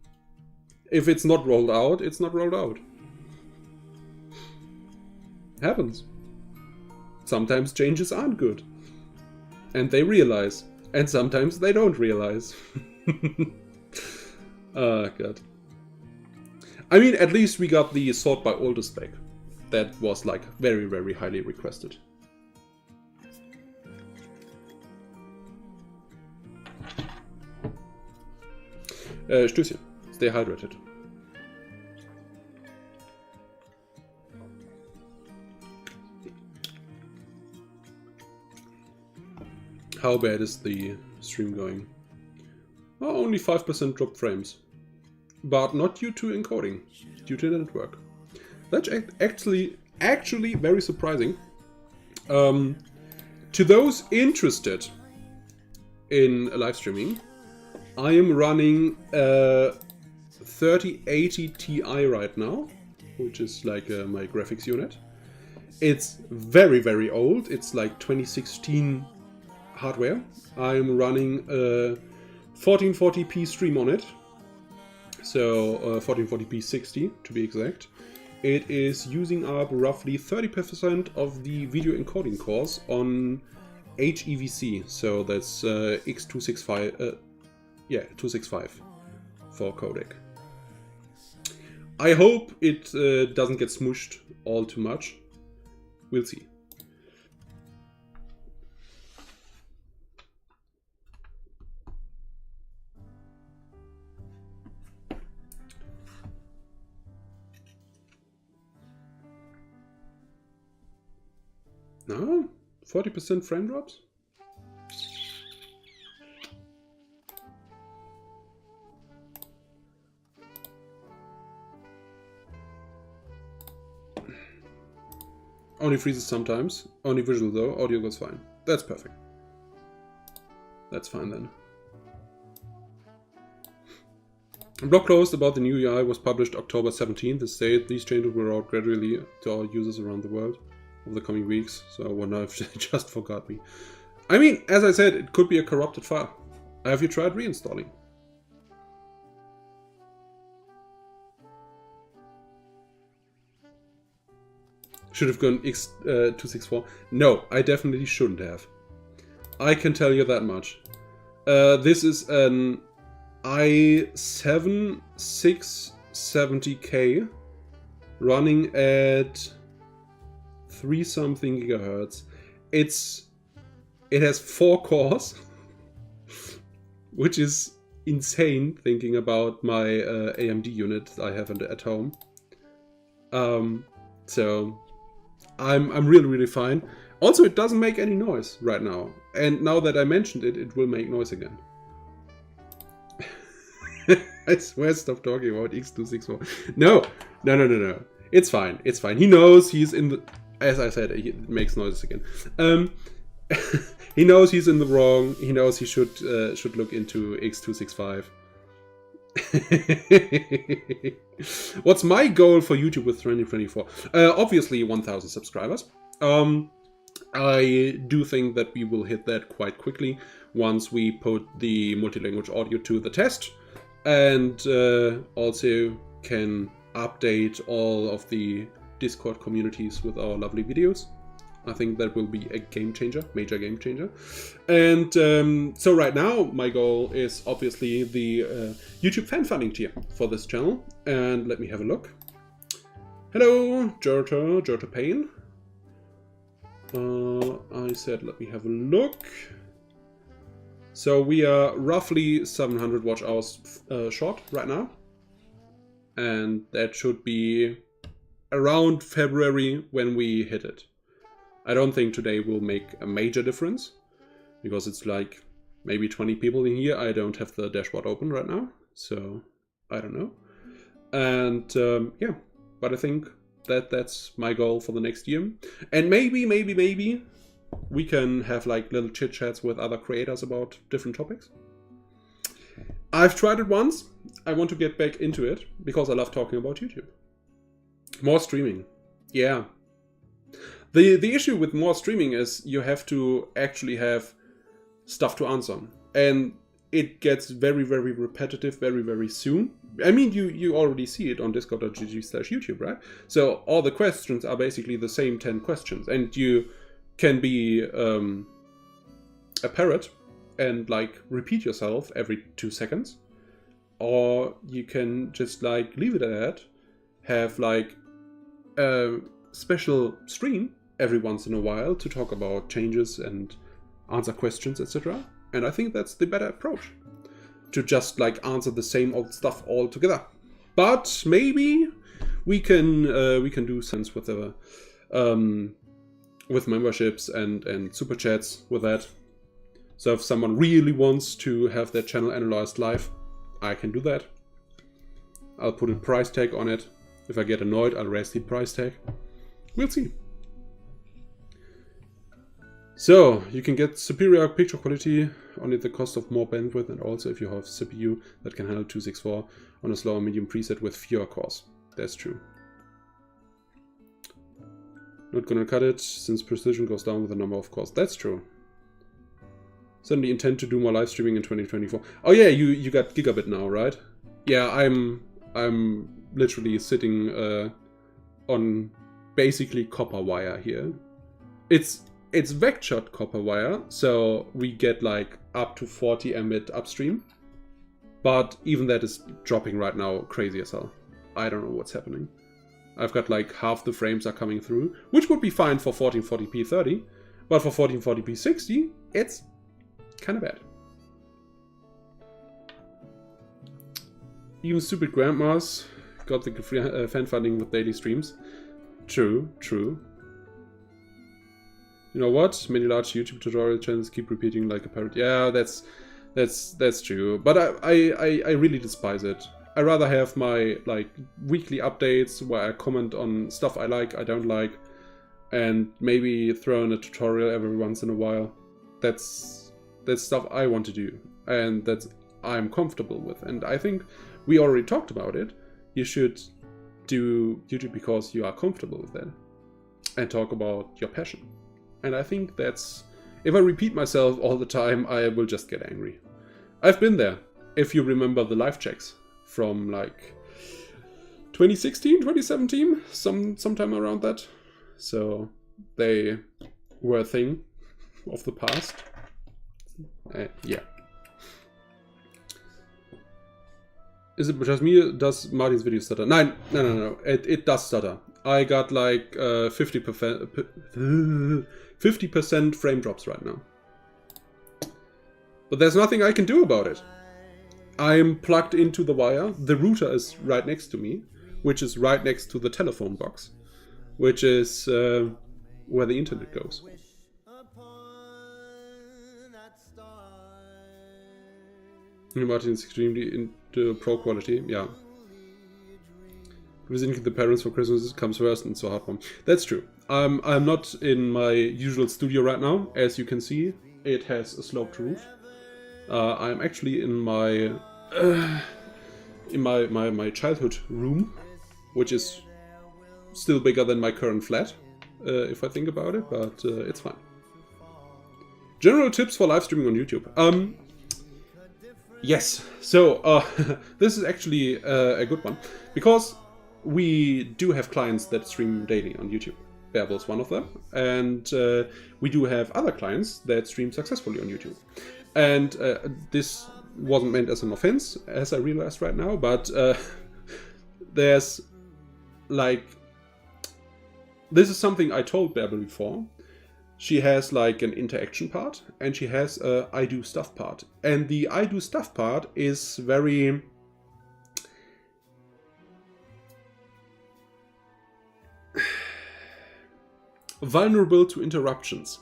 If it's not rolled out, it's not rolled out. Happens. Sometimes changes aren't good. And they realize. And sometimes they don't realize. Oh, God. I mean, at least we got the sort by oldest spec. That was like very, very highly requested. Stößchen. Stay hydrated. How bad is the stream going? Oh, only 5% dropped frames. But not due to encoding, due to the network. That's actually very surprising. To those interested in live streaming, I am running a 3080 Ti right now, which is like my graphics unit. It's very, very old. It's like 2016 hardware. I'm running a 1440p stream on it. So 1440p 60 to be exact. It is using up roughly 30% of the video encoding cores on HEVC. So that's X265, 265 for codec. I hope it doesn't get smooshed all too much. We'll see. No? 40% frame drops? Only freezes sometimes. Only visual though. Audio goes fine. That's perfect. That's fine then. A blog post about the new UI was published October 17th. It stated these changes will roll out gradually to all users around the world over the coming weeks. So I wonder if they just forgot me. I mean, as I said, it could be a corrupted file. Have you tried reinstalling? Should have gone X264. No, I definitely shouldn't have. I can tell you that much. This is an i7 70K, running at 3 something gigahertz. It has 4 cores, which is insane thinking about my AMD unit I have at home. So I'm really fine. Also, it doesn't make any noise right now. And now that I mentioned it, it will make noise again. I swear, stop talking about X264. No. It's fine. It's fine. He knows he's in the... As I said, it makes noises again. He knows he's in the wrong. He knows he should look into X265. What's my goal for YouTube with 2024? Obviously 1,000 subscribers. I do think that we will hit that quite quickly once we put the multi-language audio to the test, and also can update all of the Discord communities with our lovely videos. I think that will be a game changer, major game changer. And so right now, my goal is obviously the YouTube fan funding tier for this channel. And let me have a look. Hello, Jota Payne. I said, let me have a look. So we are roughly 700 watch hours short right now. And that should be around February when we hit it. I don't think today will make a major difference, because it's like maybe 20 people in here. I don't have the dashboard open right now, so I don't know. And yeah, but I think that's my goal for the next year. And maybe we can have like little chit chats with other creators about different topics. I've tried it once. I want to get back into it because I love talking about YouTube. More streaming. Yeah. The issue with more streaming is you have to actually have stuff to answer. And it gets very repetitive very soon. I mean, you already see it on discord.gg/YouTube, right? So all the questions are basically the same 10 questions. And you can be a parrot and like repeat yourself every 2 seconds. Or you can just like leave it at that. Have like a special stream every once in a while to talk about changes and answer questions, etc. And I think that's the better approach, to just like answer the same old stuff all together. But maybe we can do sense with the with memberships and super chats with that. So if someone really wants to have their channel analyzed live, I can do that. I'll put a price tag on it. If I get annoyed, I'll raise the price tag. We'll see. So, you can get superior picture quality only at the cost of more bandwidth, and also if you have CPU that can handle 264 on a slower medium preset with fewer cores. That's true. Not gonna cut it, since precision goes down with the number of cores. That's true. Certainly intend to do more live streaming in 2024. Oh yeah, you got gigabit now, right? Yeah, I'm literally sitting on basically copper wire here. It's vectored copper wire, so we get like up to 40 Mbit upstream. But even that is dropping right now crazy as hell. I don't know what's happening. I've got like half the frames are coming through, which would be fine for 1440p 30, but for 1440p 60, it's kind of bad. Even stupid grandmas got the free fan funding with daily streams. True. You know what? Many large YouTube tutorial channels keep repeating like a parrot. Yeah, that's true. But I really despise it. I rather have my like weekly updates where I comment on stuff I like, I don't like, and maybe throw in a tutorial every once in a while. That's stuff I want to do, and that's I'm comfortable with. And I think we already talked about it. You should do YouTube because you are comfortable with that, and talk about your passion. And I think that's... If I repeat myself all the time, I will just get angry. I've been there. If you remember the live checks from like 2016, 2017, sometime around that. So they were a thing of the past. Yeah. Is it just me? Does Martin's video stutter? No. It does stutter. I got like 50% frame drops right now. But there's nothing I can do about it. I'm plugged into the wire. The router is right next to me, which is right next to the telephone box, which is where the internet goes. Martin is extremely into pro quality, yeah. Visiting the parents for Christmas comes first, and it's a hard one. That's true. I'm not in my usual studio right now. As you can see, it has a sloped roof. I'm actually in my my childhood room, which is still bigger than my current flat, if I think about it, but it's fine. General tips for live streaming on YouTube. Yes, so this is actually a good one, because we do have clients that stream daily on YouTube. Bearable's one of them, and we do have other clients that stream successfully on YouTube. And this wasn't meant as an offense, as I realized right now, but there's like, this is something I told Bearable before. She has like an interaction part, and she has a I do stuff part. And the I do stuff part is very vulnerable to interruptions.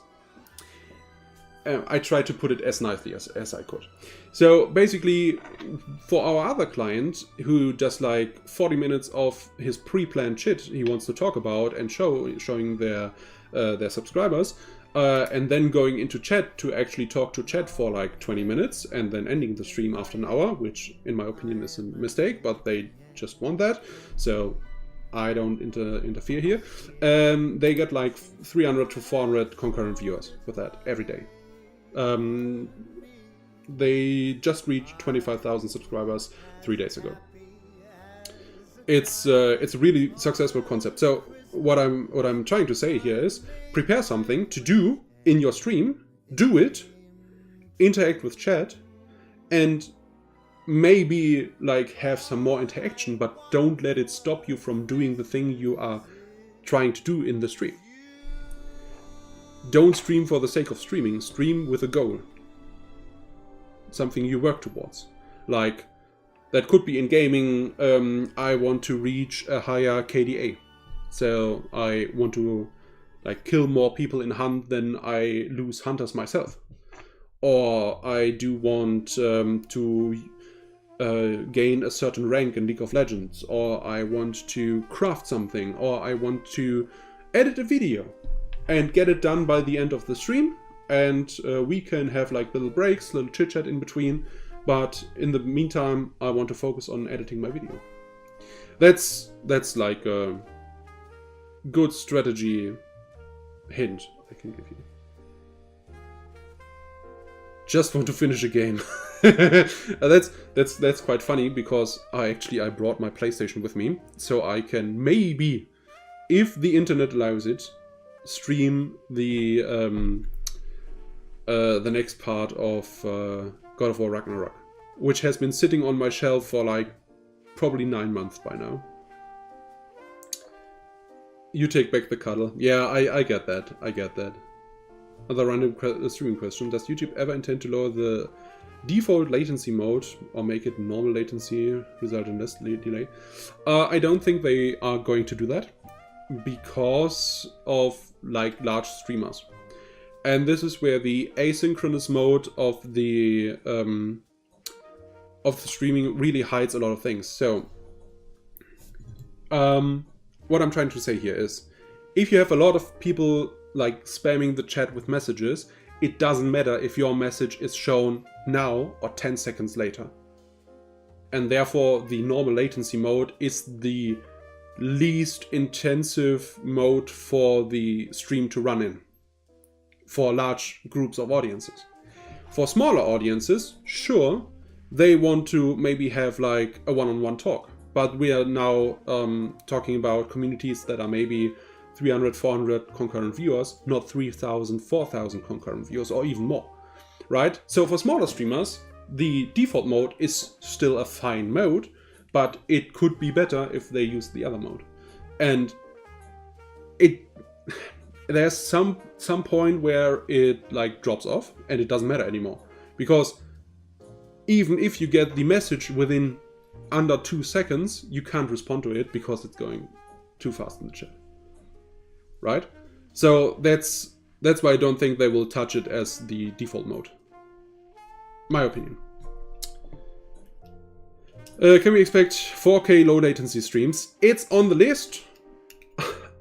I tried to put it as nicely as I could. So basically, for our other client who does like 40 minutes of his pre-planned shit he wants to talk about and showing their subscribers, and then going into chat to actually talk to chat for like 20 minutes and then ending the stream after an hour, which in my opinion is a mistake, but they just want that, so I don't interfere here. They get like 300 to 400 concurrent viewers with that every day. They just reached 25,000 subscribers 3 days ago. It's a really successful concept. So what I'm trying to say here is prepare something to do in your stream, do it, interact with chat, and maybe like have some more interaction, but don't let it stop you from doing the thing you are trying to do in the stream. Don't stream for the sake of streaming, stream with a goal. Something you work towards. Like, that could be in gaming, I want to reach a higher KDA. So I want to like kill more people in Hunt than I lose hunters myself. Or I do want to gain a certain rank in League of Legends. Or I want to craft something. Or I want to edit a video and get it done by the end of the stream. And we can have like little breaks, little chit chat in between. But in the meantime, I want to focus on editing my video. That's like a good strategy hint I can give you. Just want to finish a game. That's quite funny, because I brought my PlayStation with me, so I can maybe, if the internet allows it, stream the next part of God of War Ragnarok, which has been sitting on my shelf for like probably 9 months by now. You take back the cuddle. Yeah, I get that. I get that. Another random streaming question. Does YouTube ever intend to lower the default latency mode or make it normal latency, result in less delay? I don't think they are going to do that because of like large streamers. And this is where the asynchronous mode of the streaming really hides a lot of things. So what I'm trying to say here is, if you have a lot of people like spamming the chat with messages, it doesn't matter if your message is shown now or 10 seconds later. And therefore the normal latency mode is the least intensive mode for the stream to run in, for large groups of audiences. For smaller audiences, sure, they want to maybe have like a one-on-one talk. But we are now talking about communities that are maybe 300, 400 concurrent viewers, not 3,000, 4,000 concurrent viewers, or even more, right? So for smaller streamers, the default mode is still a fine mode, but it could be better if they use the other mode. And there's some point where it like drops off and it doesn't matter anymore, because even if you get the message within under 2 seconds, you can't respond to it because it's going too fast in the chat, right? So that's why I don't think they will touch it as the default mode. My opinion. Can we expect 4K low latency streams? It's on the list.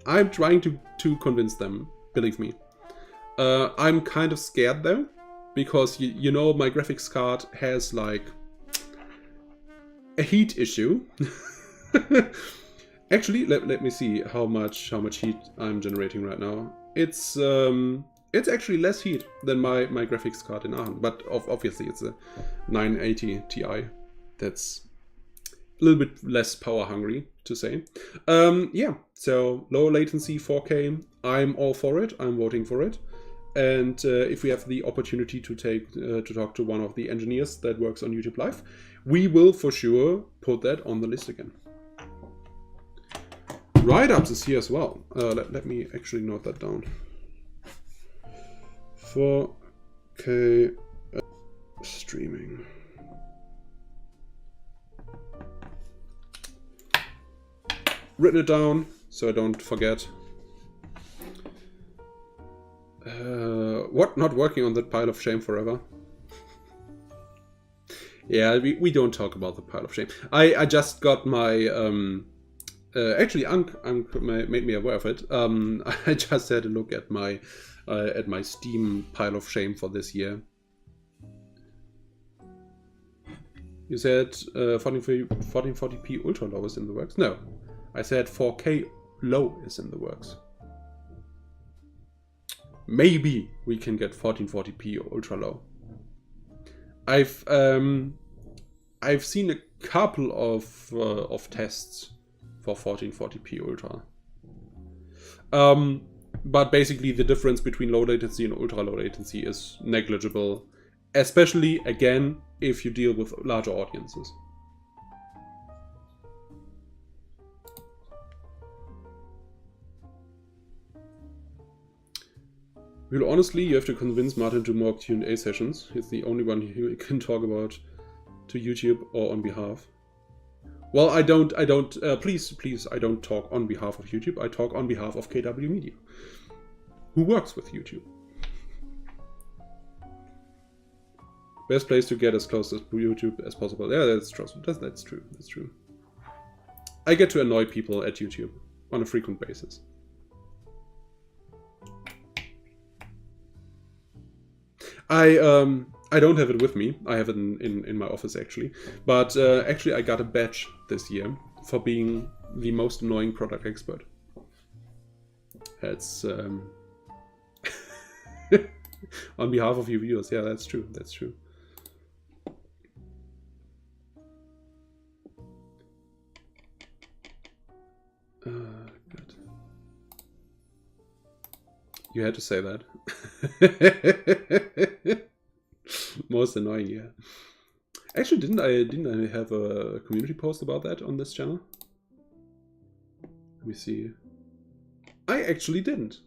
I'm trying to convince them, believe me. I'm kind of scared though, because you know my graphics card has like a heat issue. Actually, let me see how much heat I'm generating right now. It's actually less heat than my graphics card in Aachen, but obviously it's a 980 Ti. That's a little bit less power hungry to say. Yeah, so low latency 4K, I'm all for it. I'm voting for it. And if we have the opportunity to talk to one of the engineers that works on YouTube Live, we will for sure put that on the list again. Write-ups is here as well. Let me actually note that down. 4K streaming. Written it down so I don't forget. What? Not working on that pile of shame forever? Yeah, we don't talk about the pile of shame. I just got my actually Ank made me aware of it. I just had a look at my Steam pile of shame for this year. You said 1440p ultra low is in the works? No, I said 4K low is in the works. Maybe we can get 1440p ultra low. I've seen a couple of tests for 1440p ultra. But basically the difference between low latency and ultra low latency is negligible, especially again if you deal with larger audiences. Well, honestly, you have to convince Martin to more Q&A sessions. He's the only one who can talk about to YouTube or on behalf. Well, please, I don't talk on behalf of YouTube. I talk on behalf of KW Media, who works with YouTube. Best place to get as close to YouTube as possible. Yeah, that's true. That's true. That's true. I get to annoy people at YouTube on a frequent basis. I don't have it with me. I have it in my office actually. But actually I got a badge this year for being the most annoying product expert. That's on behalf of your viewers. Yeah, that's true. That's true. Good. You had to say that. Most annoying, yeah. Actually, didn't I have a community post about that on this channel? Let me see. I actually didn't.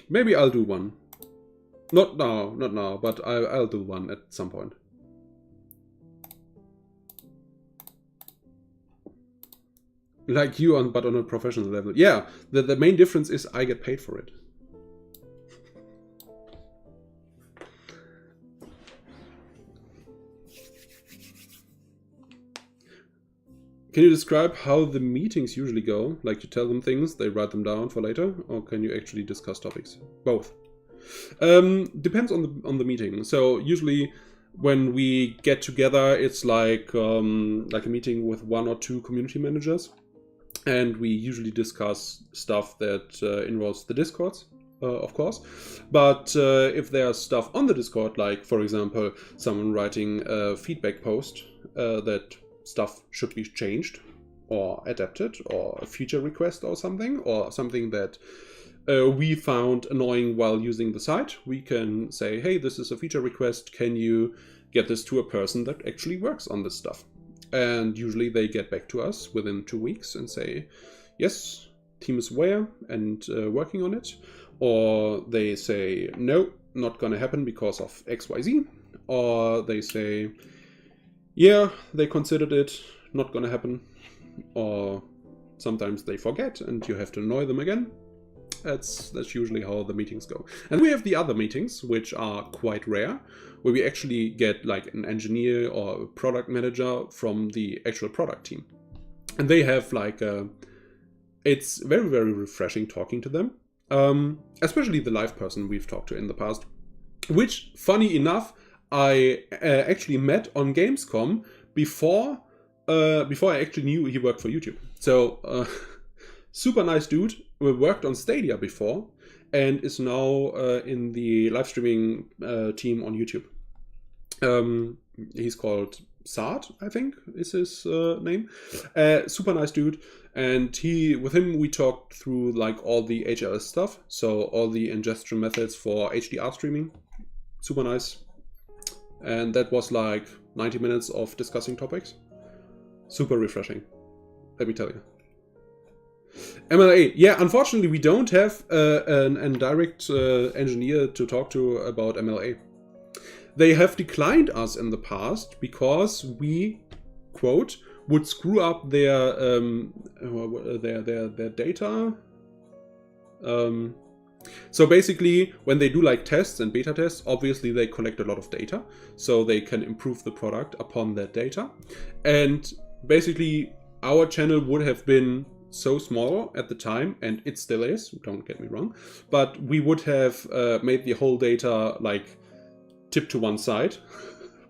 Maybe I'll do one. Not now, but I'll do one at some point. Like you, but on a professional level. Yeah, the main difference is I get paid for it. Can you describe how the meetings usually go? Like you tell them things, they write them down for later, or can you actually discuss topics? Both. Depends on the meeting. So usually when we get together, it's like a meeting with 1 or 2 community managers. And we usually discuss stuff that involves the Discords, of course. But if there's stuff on the Discord, like, for example, someone writing a feedback post that stuff should be changed or adapted, or a feature request or something that we found annoying while using the site, we can say, hey, this is a feature request, can you get this to a person that actually works on this stuff? And usually they get back to us within 2 weeks and say, yes, team is aware and working on it. Or they say, no, not gonna happen because of XYZ. Or they say, yeah, they considered it, not gonna happen. Or sometimes they forget and you have to annoy them again. That's usually how the meetings go. And we have the other meetings, which are quite rare, where we actually get like an engineer or a product manager from the actual product team. And they have like it's very, very refreshing talking to them. Especially the live person we've talked to in the past, which, funny enough, I actually met on Gamescom before I actually knew he worked for YouTube. So super nice dude. We worked on Stadia before and is now in the live streaming team on YouTube. He's called Saad, I think is his name. Super nice dude. And with him we talked through like all the HLS stuff. So all the ingestion methods for HDR streaming. Super nice. And that was like 90 minutes of discussing topics. Super refreshing, let me tell you. MLA, yeah, unfortunately we don't have an direct engineer to talk to about MLA. They have declined us in the past because we, quote, would screw up their data. So basically, when they do like tests and beta tests, obviously they collect a lot of data, so they can improve the product upon that data. And basically, our channel would have been so small at the time, and it still is, don't get me wrong, but we would have made the whole data like tip to one side,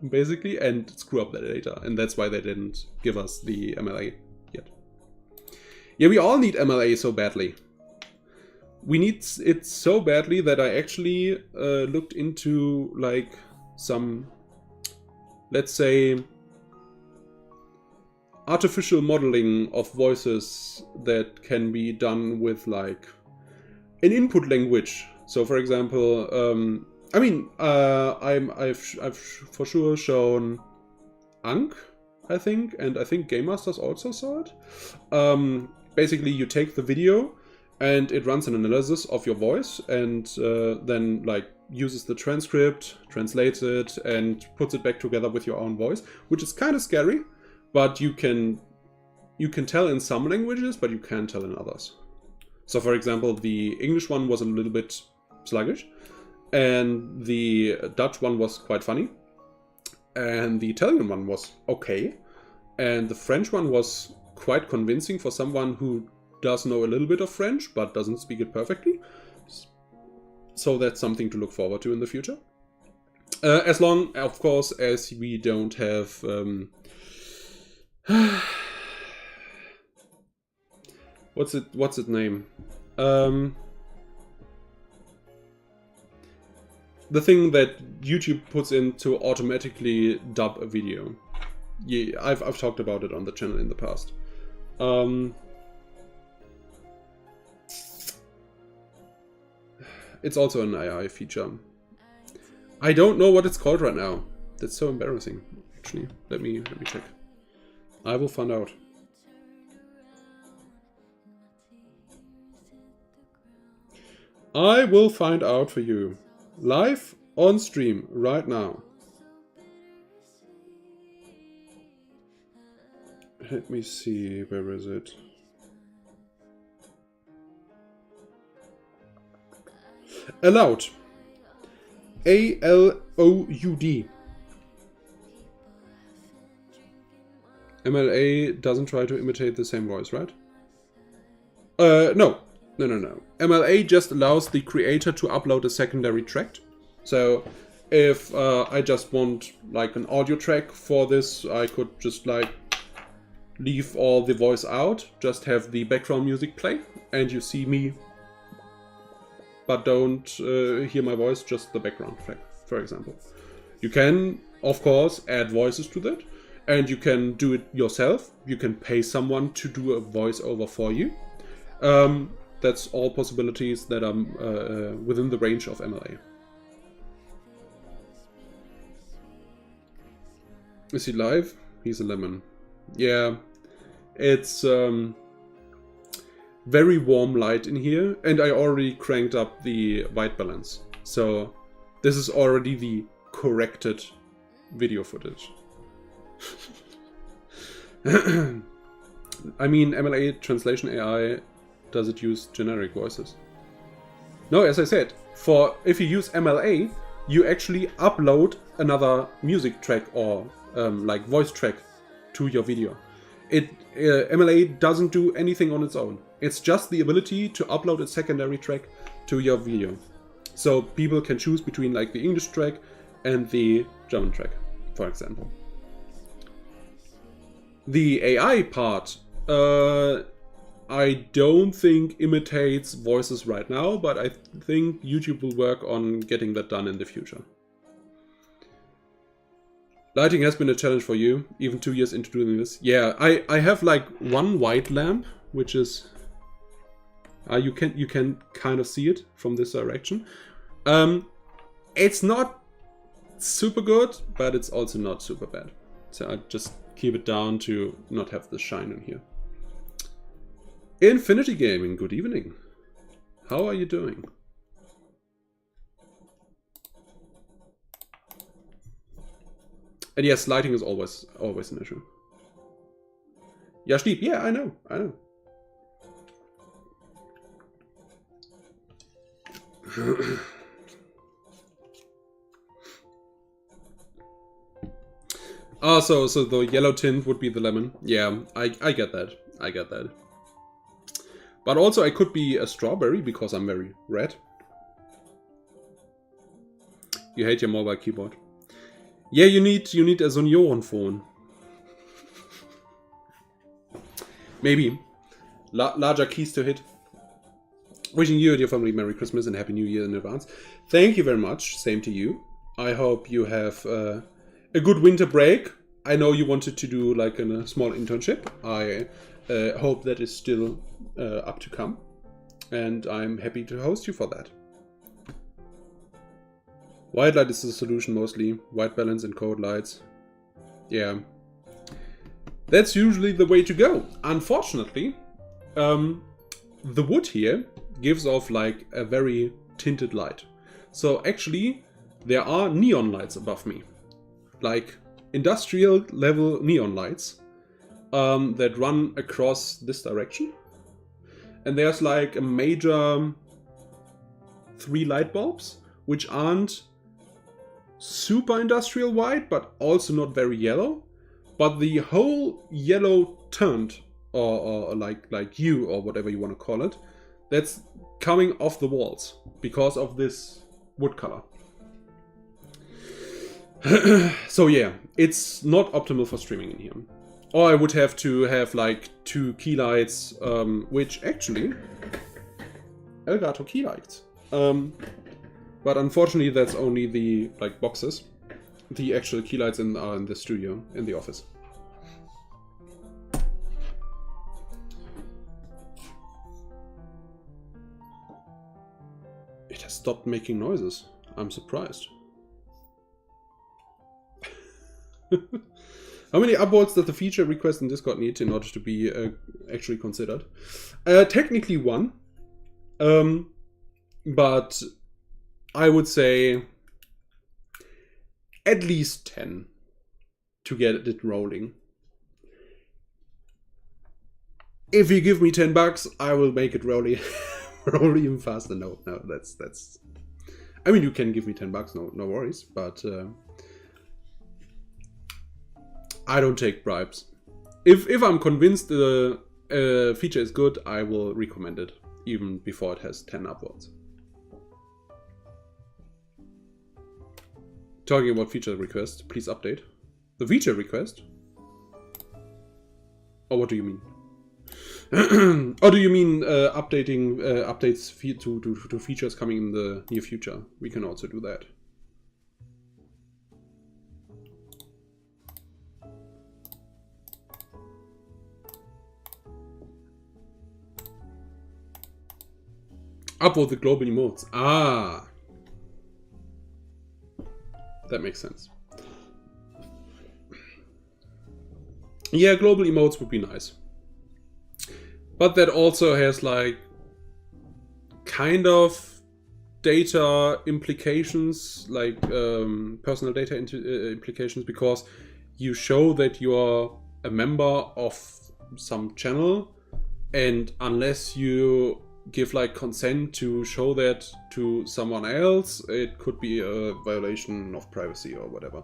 basically, and screw up the data. And that's why they didn't give us the MLA yet. Yeah, we all need MLA so badly. We need it so badly that I actually looked into like some, let's say, artificial modeling of voices that can be done with like an input language. So for example, I mean, I've for sure shown ENG, I think, and I think Game Masters also saw it. Basically, you take the video and it runs an analysis of your voice and then like uses the transcript, translates it, and puts it back together with your own voice, which is kind of scary, but you can tell in some languages, but you can't tell in others. So for example, the English one was a little bit sluggish, and the Dutch one was quite funny, and the Italian one was okay, and the French one was quite convincing for someone who does know a little bit of French, but doesn't speak it perfectly. So that's something to look forward to in the future. As long, of course, as we don't have... what's its name? The thing that YouTube puts in to automatically dub a video. Yeah, I've talked about it on the channel in the past. It's also an AI feature. I don't know what it's called right now. That's so embarrassing. Actually, let me check. I will find out. I will find out for you. Live on stream right now. Let me see, where is it? Allowed. ALOUD. MLA doesn't try to imitate the same voice, right? No. MLA just allows the creator to upload a secondary track. So if I just want like an audio track for this, I could just like leave all the voice out, just have the background music play, and you see me, but don't hear my voice, just the background track, for example. You can, of course, add voices to that, and you can do it yourself. You can pay someone to do a voiceover for you. That's all possibilities that are within the range of MLA. Is he live? He's a lemon. Yeah, it's very warm light in here, and I already cranked up the white balance. So this is already the corrected video footage. I mean, MLA translation AI, does it use generic voices? No, as I said, if you use MLA, you actually upload another music track or like voice track to your video. MLA doesn't do anything on its own. It's just the ability to upload a secondary track to your video. So people can choose between like the English track and the German track, for example. The AI part, I don't think imitates voices right now, but I think YouTube will work on getting that done in the future. Lighting has been a challenge for you, even 2 years into doing this. Yeah, I have like one white lamp, which is you can kind of see it from this direction. It's not super good, but it's also not super bad. So I just keep it down to not have the shine in here. Infinity Gaming, good evening. How are you doing? And yes, lighting is always an issue. Yeah, Stieb, yeah, I know. Ah, so the yellow tint would be the lemon. Yeah, I get that. I get that. But also I could be a strawberry because I'm very red. You hate your mobile keyboard. Yeah, you need a Senioren phone. Maybe. Larger keys to hit. Wishing you and your family Merry Christmas and Happy New Year in advance. Thank you very much. Same to you. I hope you have a good winter break. I know you wanted to do like a small internship. I hope that is still up to come. And I'm happy to host you for that. White light is the solution mostly. White balance and cold lights. Yeah. That's usually the way to go. Unfortunately, the wood here gives off like a very tinted light. So actually, there are neon lights above me. Like industrial level neon lights that run across this direction. And there's like a major 3 light bulbs, which aren't super industrial white, but also not very yellow. But the whole yellow tint, or like hue, or whatever you want to call it, that's coming off the walls because of this wood color. So yeah, it's not optimal for streaming in here. Or I would have to have like 2 key lights, which actually Elgato key lights. But unfortunately, that's only the like boxes. The actual key lights are in the studio, in the office. It has stopped making noises. I'm surprised. How many upvotes does the feature request in Discord need in order to be actually considered? Technically 1. But I would say at least 10 to get it rolling. If you give me $10, I will make it roll even faster. No, that's. I mean, you can give me $10. No worries. But I don't take bribes. If I'm convinced the feature is good, I will recommend it even before it has 10 upvotes. Talking about feature request, please update. The feature request? Or what do you mean? Or do you mean updating updates to features coming in the near future? We can also do that. Upvote the global emotes. Ah. That makes sense. Yeah, global emotes would be nice. But that also has like kind of data implications, like personal data implications, because you show that you're a member of some channel, and unless you give like consent to show that to someone else, it could be a violation of privacy or whatever.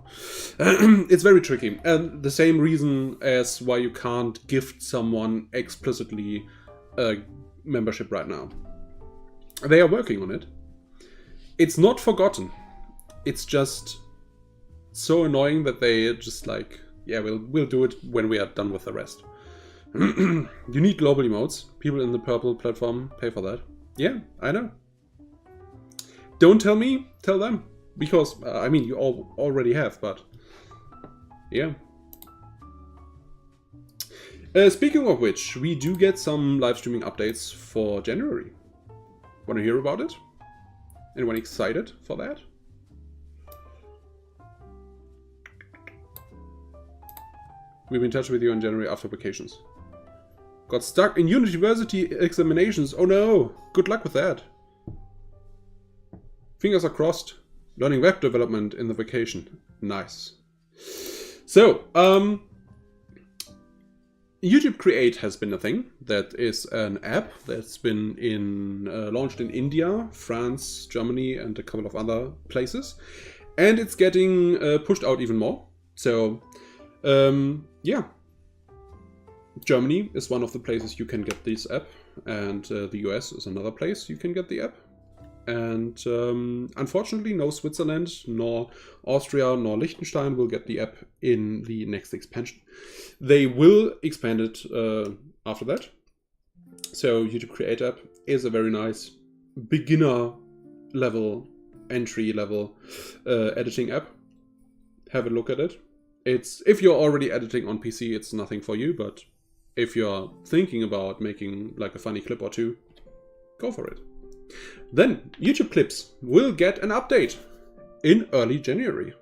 It's very tricky, and the same reason as why you can't gift someone explicitly a membership right now. They are working on it. It's not forgotten. It's just so annoying that they just like, yeah, we'll do it when we are done with the rest. You need global emotes. People in the purple platform pay for that. Yeah, I know. Don't tell me, tell them. Because, I mean, you all already have, but yeah. Speaking of which, we do get some live streaming updates for January. Want to hear about it? Anyone excited for that? We'll be in touch with you in January after vacations. Got stuck in university examinations. Oh no! Good luck with that. Fingers are crossed. Learning web development in the vacation. Nice. So, YouTube Create has been a thing. That is an app that's been launched in India, France, Germany, and a couple of other places. And it's getting pushed out even more. So, yeah. Germany is one of the places you can get this app, and the US is another place you can get the app. And unfortunately, no Switzerland, nor Austria, nor Liechtenstein will get the app in the next expansion. They will expand it after that. So YouTube Create app is a very nice beginner level, entry level editing app. Have a look at it. It's, if you're already editing on PC, it's nothing for you, but if you're thinking about making like a funny clip or two, go for it. Then YouTube Clips will get an update in early January.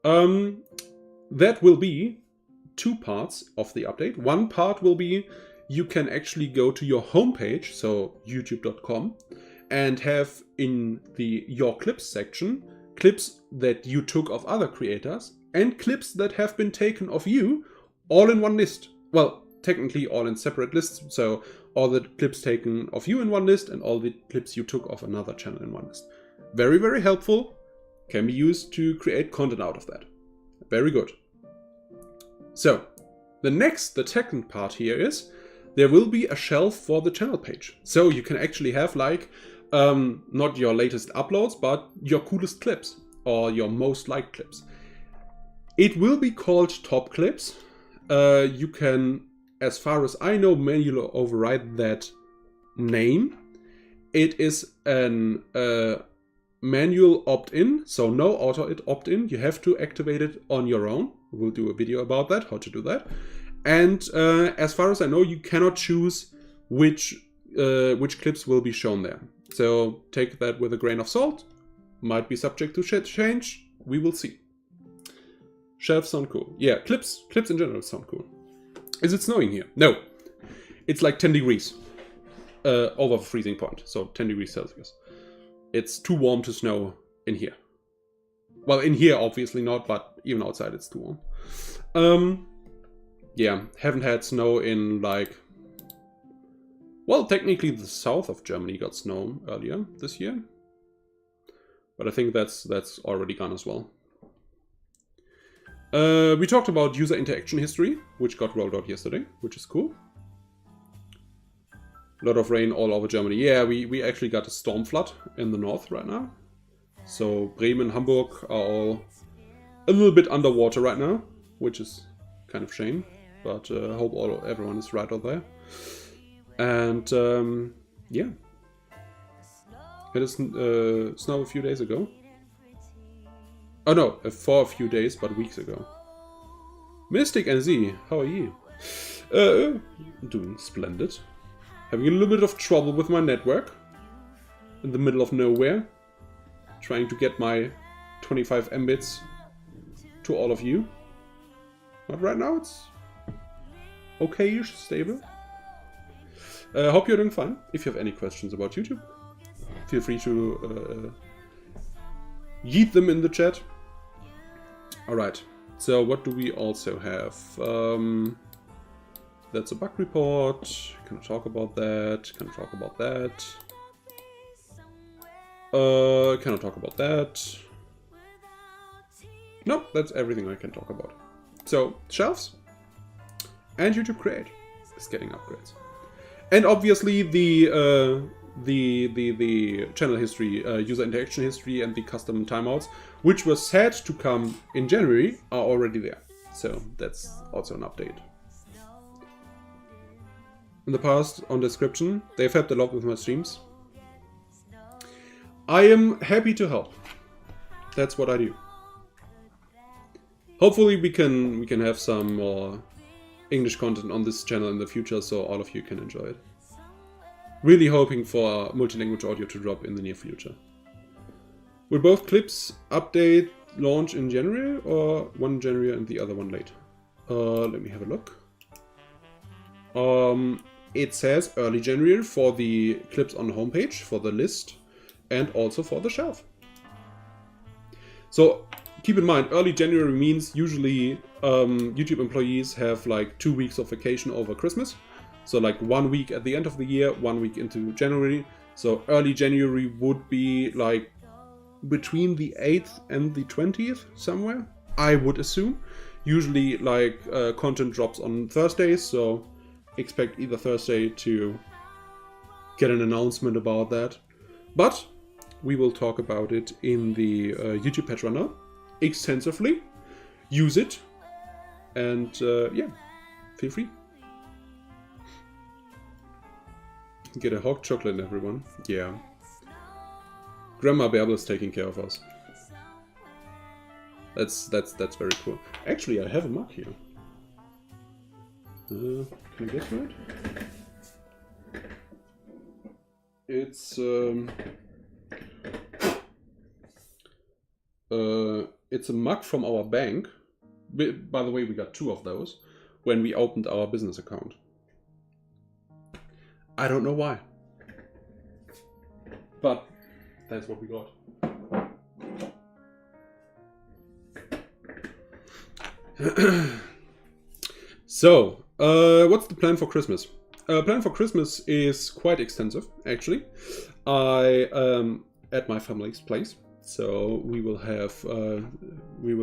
That will be two parts of the update. One part will be you can actually go to your homepage, so youtube.com, and have in the Your Clips section clips that you took of other creators and clips that have been taken of you all in one list. Well, technically all in separate lists, so all the clips taken of you in one list and all the clips you took of another channel in one list. Very, very helpful. Can be used to create content out of that. Very good. So, the second part here is there will be a shelf for the channel page. So you can actually have like, not your latest uploads, but your coolest clips or your most liked clips. It will be called top clips. You can, as far as I know, manually override that name. It is an manual opt-in, so no auto opt-in. You have to activate it on your own. We'll do a video about that, how to do that. And as far as I know, you cannot choose which clips will be shown there. So take that with a grain of salt. Might be subject to change. We will see. Shelves sound cool. Yeah, clips in general sound cool. Is it snowing here? No. It's like 10 degrees over the freezing point. So 10 degrees Celsius. It's too warm to snow in here. Well, in here, obviously not, but even outside it's too warm. Yeah, haven't had snow in like... Well, technically the south of Germany got snow earlier this year. But I think that's already gone as well. We talked about user interaction history, which got rolled out yesterday, which is cool. A lot of rain all over Germany. Yeah, we actually got a storm flood in the north right now. So Bremen, Hamburg are all a little bit underwater right now, which is kind of shame. But I hope everyone is right out there. And yeah, it is snow a few days ago. Oh no, for a few days, but weeks ago. Mystic NZ, how are you? Doing splendid. Having a little bit of trouble with my network. in the middle of nowhere, trying to get my 25 Mbits to all of you. But right now it's okay-ish, stable. Hope you're doing fine. If you have any questions about YouTube, feel free to yeet them in the chat. Alright, so what do we also have? That's a bug report. Can I talk about that? Can I talk about that? Can I talk about that? No, that's everything I can talk about. So, shelves and YouTube Create is getting upgrades. And obviously the channel history, user interaction history, and the custom timeouts, which were said to come in January, are already there. So that's also an update. In the past, on description, they've helped a lot with my streams. I am happy to help. That's what I do. Hopefully we can have some more English content on this channel in the future, so all of you can enjoy it. Really hoping for multilanguage audio to drop in the near future. Will both clips update launch in January, or one in January and the other one late? Let me have a look. It says early January for the clips on the homepage, for the list, and also for the shelf. So keep in mind, early January means usually YouTube employees have like 2 weeks of vacation over Christmas. So like 1 week at the end of the year, 1 week into January. So early January would be like between the 8th and the 20th somewhere, I would assume. Usually like content drops on Thursdays, so expect either Thursday to get an announcement about that. But we will talk about it in the YouTube patch runner extensively. Use it, and yeah, feel free. Get a hot chocolate, everyone. Yeah. Grandma Bärbel is taking care of us. That's very cool. Actually, I have a mug here. Can I get to it? It's a mug from our bank. By the way, we got 2 of those when we opened our business account. I don't know why, but that's what we got. So, what's the plan for Christmas? Plan for Christmas is quite extensive, actually. I at my family's place, so we will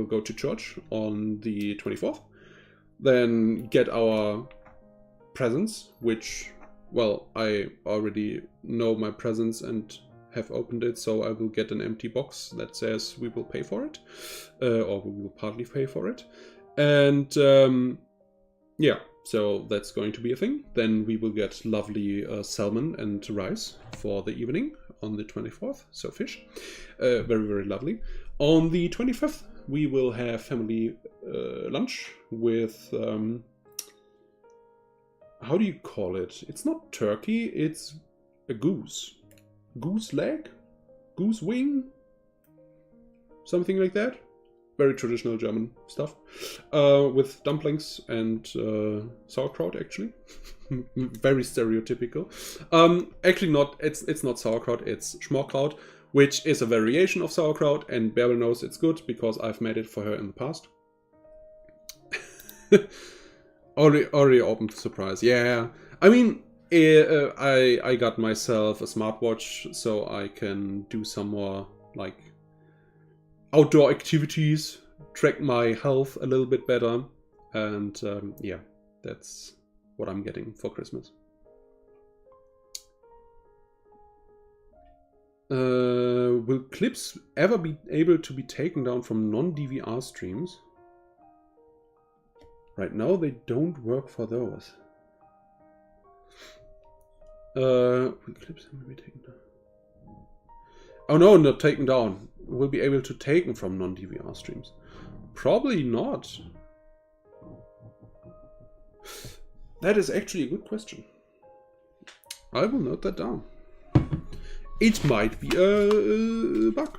go to church on the 24th, then get our presents, which, well, I already know my presents and have opened it, so I will get an empty box that says we will pay for it, or we will partly pay for it. And yeah, so that's going to be a thing. Then we will get lovely salmon and rice for the evening on the 24th, so fish. Very, very lovely. On the 25th, we will have family lunch with... how do you call it? It's not turkey, it's a goose. Goose leg? Goose wing? Something like that. Very traditional German stuff. With dumplings and sauerkraut, actually. Very stereotypical. Actually not, it's not sauerkraut, it's schmorkraut, which is a variation of sauerkraut, and Bärbel knows it's good because I've made it for her in the past. Already open to surprise. Yeah, I mean, I got myself a smartwatch so I can do some more like outdoor activities, track my health a little bit better, and yeah, that's what I'm getting for Christmas. Will clips ever be able to be taken down from non-DVR streams? Right now they don't work for those. Will clips ever be taken down? Oh no, not taken down. We'll be able to take them from non-DVR streams. Probably not. That is actually a good question. I will note that down. it might be a bug.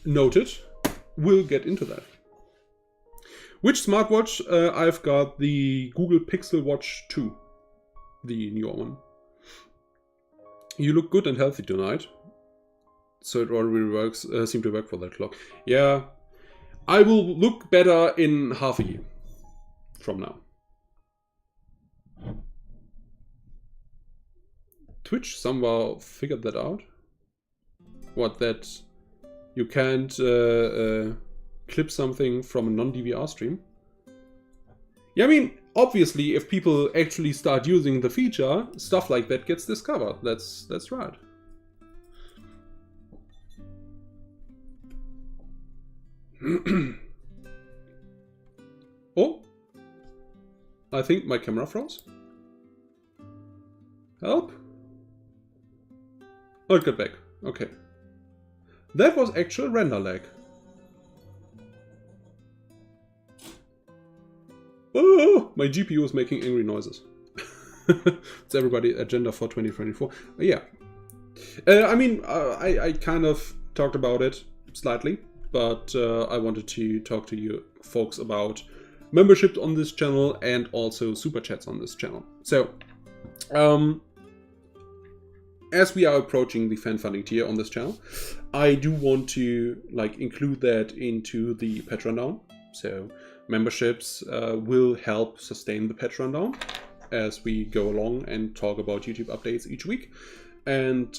Noted. We'll get into that. Which smartwatch? I've got the Google Pixel Watch 2, the newer one. You look good and healthy tonight. So it already works. Seem to work for that clock. Yeah, I will look better in half a year from now. Twitch somehow figured that out. What, that you can't clip something from a non-DVR stream? Yeah, I mean, obviously, if people actually start using the feature, stuff like that gets discovered. That's right. Oh, I think my camera froze. Help? Oh, it got back. Okay. That was actual render lag. Oh, my GPU is making angry noises. It's everybody agenda for 2024. Yeah. I mean, I kind of talked about it slightly, but I wanted to talk to you folks about memberships on this channel and also super chats on this channel. So, as we are approaching the fan funding tier on this channel, I do want to include that into the patch rundown. So memberships will help sustain the patch rundown as we go along and talk about YouTube updates each week. And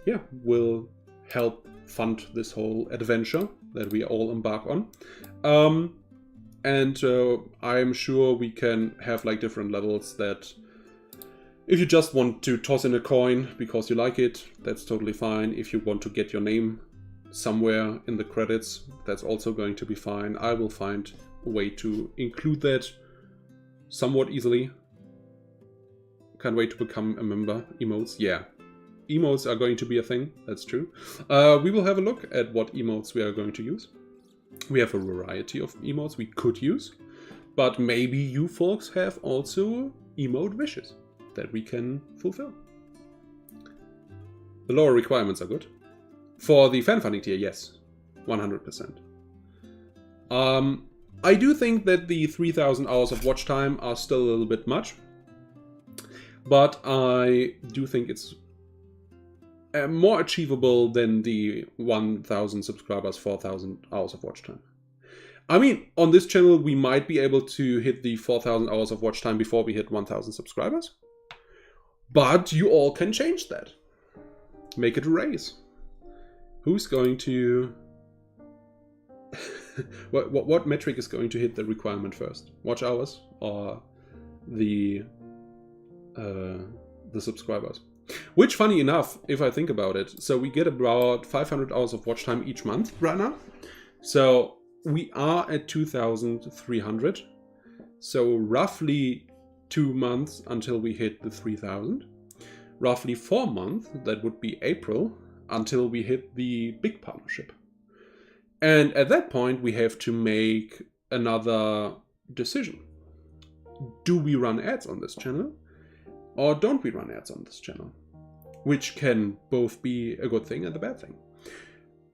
yeah, will help fund this whole adventure that we all embark on. And I'm sure we can have different levels that if you just want to toss in a coin because you like it, that's totally fine. If you want to get your name somewhere in the credits, that's also going to be fine. I will find a way to include that somewhat easily. Can't wait to become a member. Emotes, yeah. Emotes are going to be a thing, that's true. We will have a look at what emotes we are going to use. We have a variety of emotes we could use, but maybe you folks have also emote wishes that we can fulfill. The lower requirements are good. For the fan funding tier, yes, 100%. I do think that the 3,000 hours of watch time are still a little bit much, but I do think it's more achievable than the 1,000 subscribers, 4,000 hours of watch time. I mean, on this channel, we might be able to hit the 4,000 hours of watch time before we hit 1,000 subscribers. But you all can change that. Make it a race. Who's going to... what metric is going to hit the requirement first? Watch hours or the subscribers? Which, funny enough, if I think about it, so we get about 500 hours of watch time each month right now. So we are at 2,300. So roughly 2 months until we hit the 3,000. Roughly 4 months, that would be April, until we hit the big partnership. And at that point, we have to make another decision. Do we run ads on this channel? Or don't we run ads on this channel? Which can both be a good thing and a bad thing.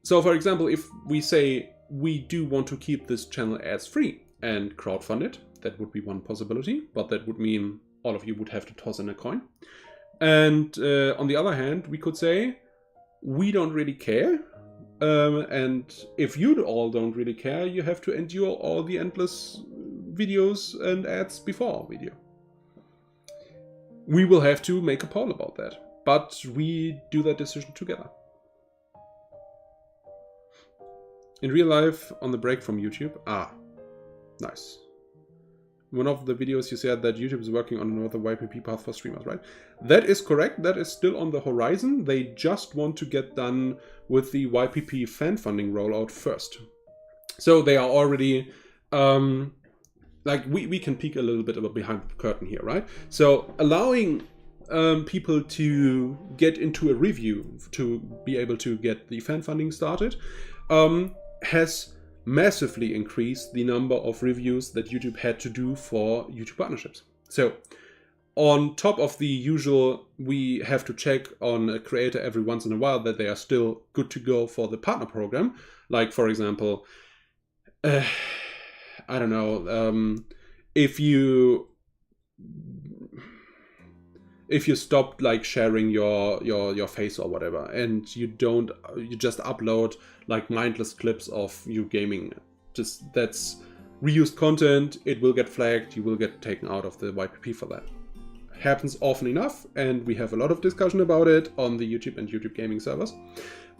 So for example, if we say we do want to keep this channel ads free and crowdfund it, that would be one possibility, but that would mean all of you would have to toss in a coin. And on the other hand, we could say we don't really care. And if you all don't really care, you have to endure all the endless videos and ads before our video. We will have to make a poll about that, but we do that decision together. In real life, on the break from YouTube. Ah, nice. One of the videos you said that YouTube is working on another YPP path for streamers, right? That is correct. That is still on the horizon. They just want to get done with the YPP fan funding rollout first. So they are already... we can peek a little bit behind the curtain here, right? So allowing people to get into a review to be able to get the fan funding started has massively increased the number of reviews that YouTube had to do for YouTube partnerships. So on top of the usual, we have to check on a creator every once in a while that they are still good to go for the partner program. Like, for example, I don't know, if you stopped like sharing your face or whatever, and you just upload like mindless clips of you gaming, that's reused content, it will get flagged, you will get taken out of the YPP for that. Happens often enough, and we have a lot of discussion about it on the YouTube and YouTube gaming servers.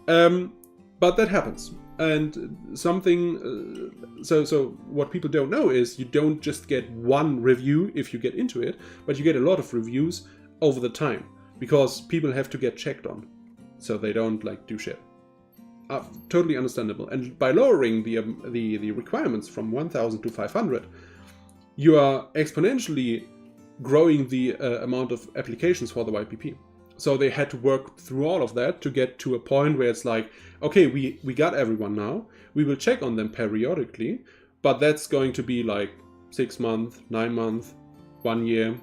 But that happens. And something, so what people don't know is you don't just get one review if you get into it, but you get a lot of reviews over the time, because people have to get checked on, so they don't like do shit. Totally understandable. And by lowering the requirements from 1,000 to 500, you are exponentially growing the amount of applications for the YPP. So they had to work through all of that to get to a point where it's like, okay, we got everyone now. We will check on them periodically, but that's going to be like 6 months, 9 months, 1 year.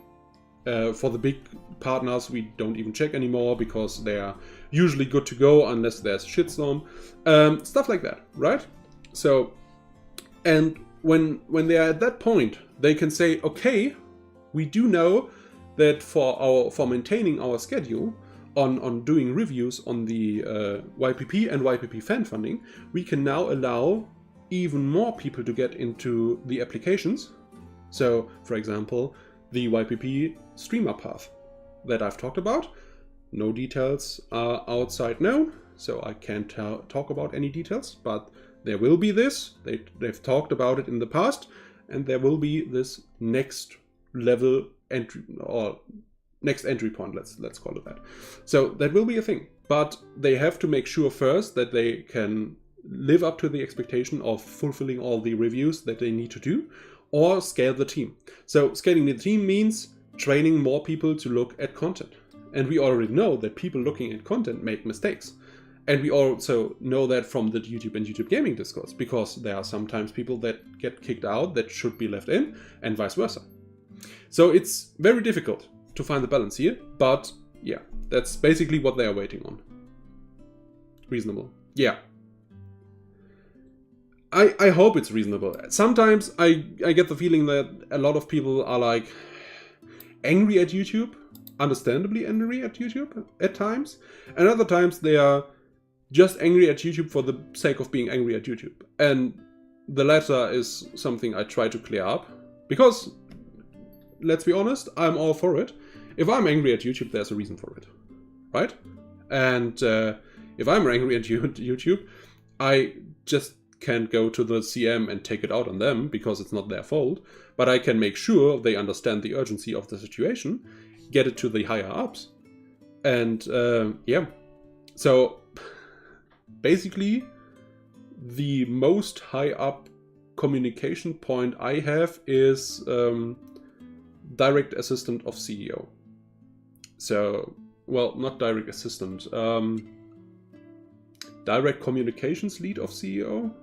For the big partners, we don't even check anymore because they are usually good to go unless there's a shitstorm. Stuff like that, right? So, and when they are at that point, they can say, okay, we do know that for maintaining our schedule on doing reviews on the YPP and YPP fan funding, we can now allow even more people to get into the applications. So, for example, the YPP streamer path that I've talked about. No details are outside known, so I can't talk about any details, but there will be this. They've talked about it in the past, and there will be this next level entry, or next entry point, let's call it that. So that will be a thing, but they have to make sure first that they can live up to the expectation of fulfilling all the reviews that they need to do, or scale the team. So scaling the team means training more people to look at content. And we already know that people looking at content make mistakes. And we also know that from the YouTube and YouTube gaming discourse, because there are sometimes people that get kicked out that should be left in, and vice versa. So it's very difficult to find the balance here, but yeah, that's basically what they are waiting on. Reasonable. Yeah. I hope it's reasonable. Sometimes I get the feeling that a lot of people are like angry at YouTube, understandably angry at YouTube at times, and other times they are just angry at YouTube for the sake of being angry at YouTube. And the latter is something I try to clear up, because let's be honest, I'm all for it. If I'm angry at YouTube, there's a reason for it, right? And if I'm angry at YouTube, I just can't go to the CM and take it out on them because it's not their fault, but I can make sure they understand the urgency of the situation, get it to the higher ups, and yeah. So basically, the most high up communication point I have is direct assistant of CEO. So, well, not direct assistant, direct communications lead of CEO.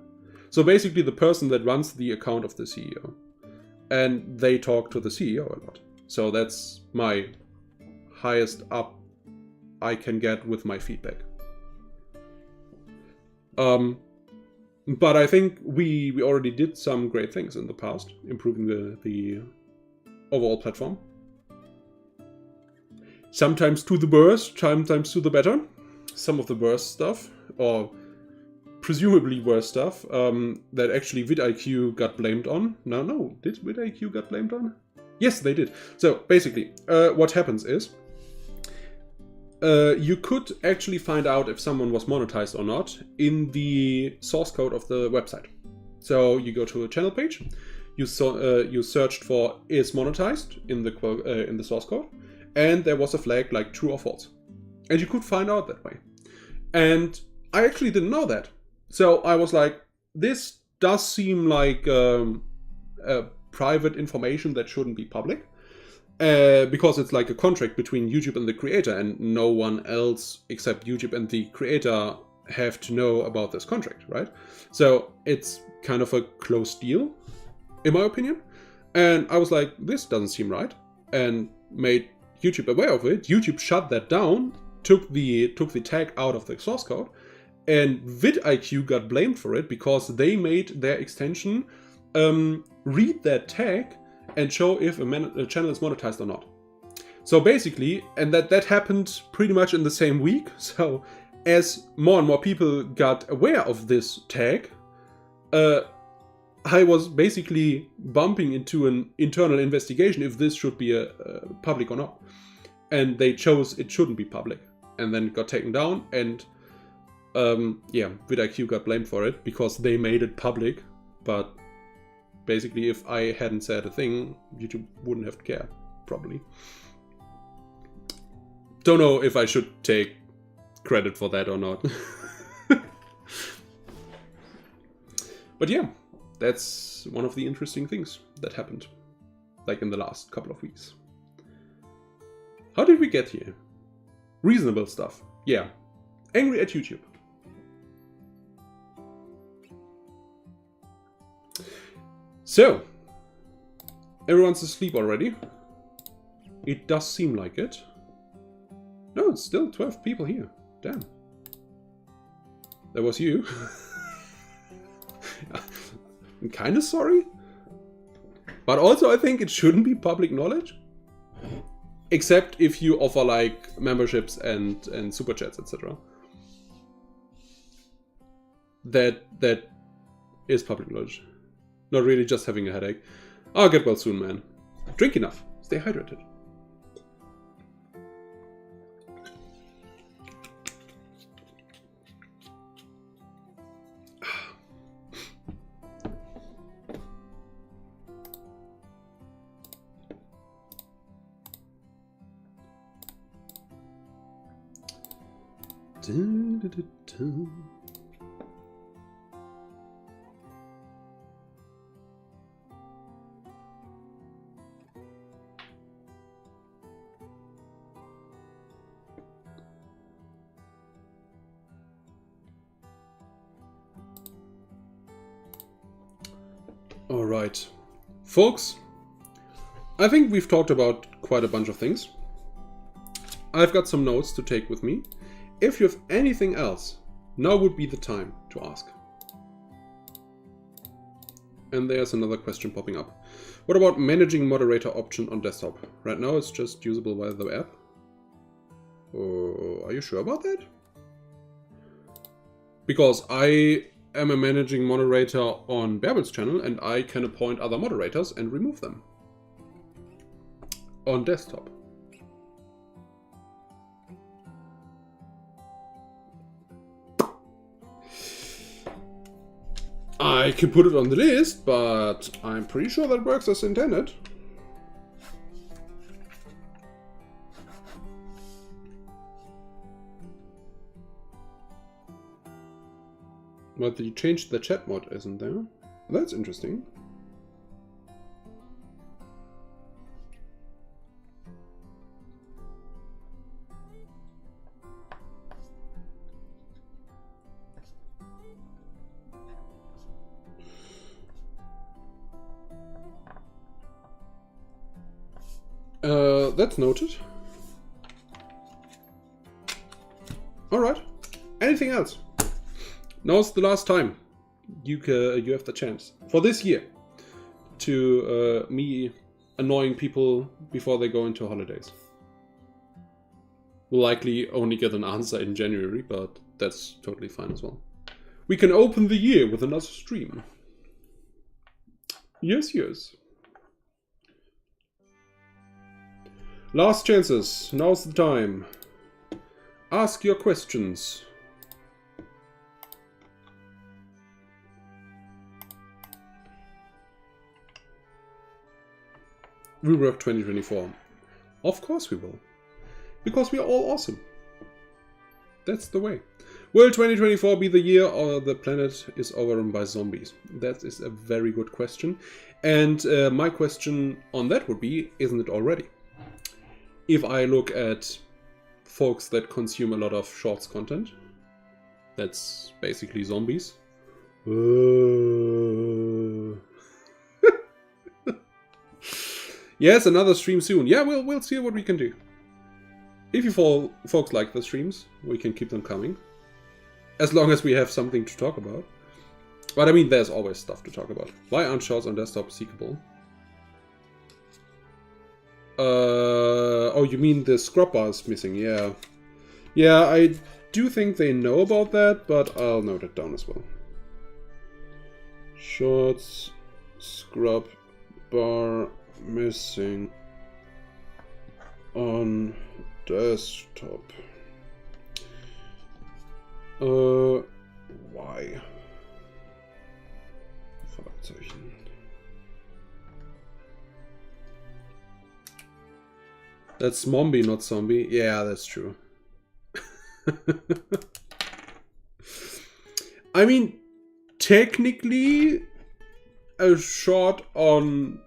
So basically the person that runs the account of the CEO. And they talk to the CEO a lot. So that's my highest up I can get with my feedback. But I think we already did some great things in the past, improving the overall platform. Sometimes to the worse, sometimes to the better. Some of the worst stuff, or presumably worse stuff, that actually vidIQ got blamed on. No, did vidIQ got blamed on? Yes, they did. So basically, what happens is, you could actually find out if someone was monetized or not in the source code of the website. So you go to a channel page, you searched for is monetized in the source code, and there was a flag like true or false, and you could find out that way. And I actually didn't know that, so I was like, this does seem like private information that shouldn't be public. because it's like a contract between YouTube and the creator, and no one else except YouTube and the creator have to know about this contract, right? So it's kind of a closed deal, in my opinion. And I was like, this doesn't seem right, and made YouTube aware of it. YouTube shut that down, took the tag out of the source code, and vidIQ got blamed for it because they made their extension read that tag and show if a channel is monetized or not. So basically, and that happened pretty much in the same week. So as more and more people got aware of this tag, I was basically bumping into an internal investigation if this should be public or not. And they chose it shouldn't be public. And then it got taken down, and yeah, vidIQ got blamed for it because they made it public. But basically, if I hadn't said a thing, YouTube wouldn't have cared, probably. Don't know if I should take credit for that or not. But yeah, that's one of the interesting things that happened, like in the last couple of weeks. How did we get here? Reasonable stuff. Yeah. Angry at YouTube. So, everyone's asleep already. It does seem like it. No, it's still 12 people here. Damn. That was you. I'm kind of sorry. But also I think it shouldn't be public knowledge. Except if you offer like memberships and super chats, etc. That is public knowledge. Not really just having a headache. I'll get well soon, man. Drink enough. Stay hydrated. All right, folks, I think we've talked about quite a bunch of things. I've got some notes to take with me. If you have anything else, now would be the time to ask. And there's another question popping up. What about managing moderator option on desktop? Right now it's just usable via the app. Are you sure about that? Because I am a managing moderator on Bärbel's channel, and I can appoint other moderators and remove them on desktop. I can put it on the list, but I'm pretty sure that works as intended. But you changed the chat mod, isn't there? That's interesting. That's noted. Alright. Anything else? Now's the last time you have the chance for this year to me annoying people before they go into holidays. We'll likely only get an answer in January, but that's totally fine as well. We can open the year with another stream. Yes, yes. Last chances. Now's the time. Ask your questions. We work 2024. Of course we will. Because we are all awesome. That's the way. Will 2024 be the year or the planet is overrun by zombies? That is a very good question. And my question on that would be, isn't it already? if I look at folks that consume a lot of shorts content, that's basically zombies. Yes, another stream soon. Yeah, we'll see what we can do. If you folks like the streams, we can keep them coming. As long as we have something to talk about. But I mean, there's always stuff to talk about. Why aren't shorts on desktop seekable? Oh, you mean the scrub bar is missing? Yeah. Yeah, I do think they know about that, but I'll note it down as well. Shorts, scrub bar missing on desktop. Why? Fragezeichen. That's Mombi, not zombie. Yeah, that's true. I mean, technically, a short on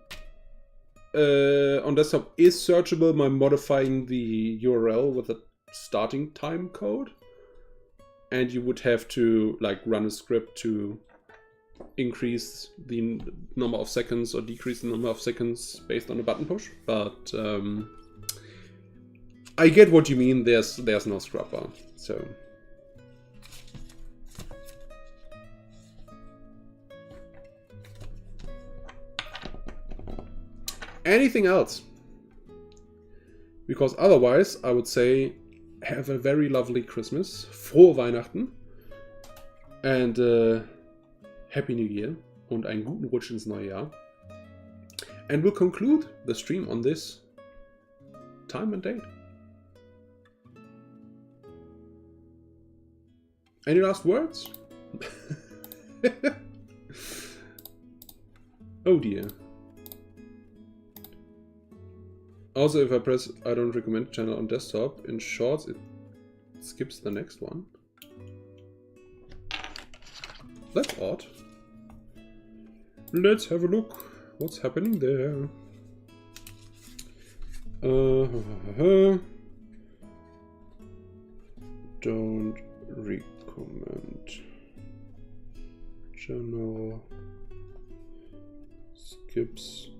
desktop is searchable by modifying the URL with a starting time code, and you would have to like run a script to increase the number of seconds or decrease the number of seconds based on a button push. But I get what you mean. There's no scrub bar, so. Anything else? Because otherwise, I would say have a very lovely Christmas, frohe Weihnachten, and Happy New Year und einen guten Rutsch ins neue Jahr. And we'll conclude the stream on this time and date. Any last words? Oh dear. Also, if I press I don't recommend channel on desktop, in shorts it skips the next one. That's odd. Let's have a look. What's happening there? Don't recommend channel skips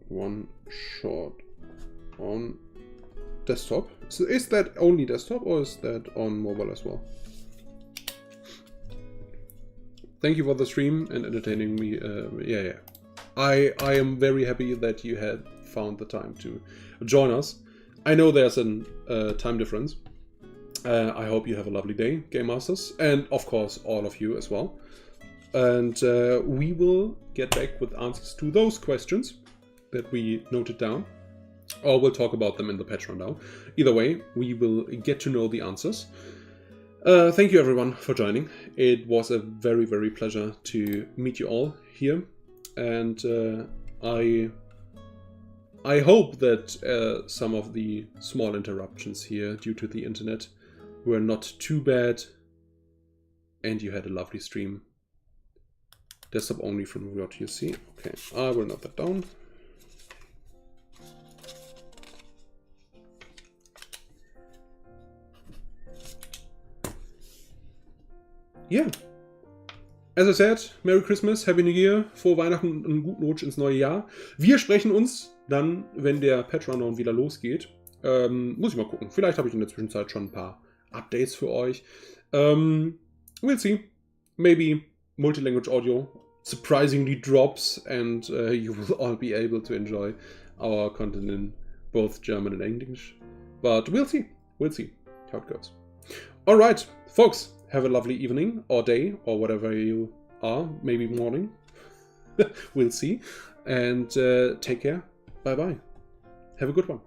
one short on desktop. So is that only desktop or is that on mobile as well? Thank you for the stream and entertaining me. Yeah. I am very happy that you had found the time to join us. I know there's a time difference. I hope you have a lovely day, Game Masters, and of course all of you as well. And we will get back with answers to those questions that we noted down, or we'll talk about them in the patch rundown. Either way, we will get to know the answers. Thank you everyone for joining. It was a very, very pleasure to meet you all here, and I hope that some of the small interruptions here due to the internet were not too bad, and you had a lovely stream. Desktop only from what you see. Okay, I will note that down. Yeah. As I said, Merry Christmas, Happy New Year, frohe Weihnachten und einen guten Rutsch ins neue Jahr. Wir sprechen uns dann, wenn der Patch Rundown wieder losgeht. Muss ich mal gucken. Vielleicht habe ich in der Zwischenzeit schon ein paar Updates für euch. We'll see. Maybe multi-language audio surprisingly drops and you will all be able to enjoy our content in both German and English. But we'll see. We'll see how it goes. Alright, folks. Have a lovely evening or day or whatever you are, maybe morning. We'll see. And take care. Bye-bye. Have a good one.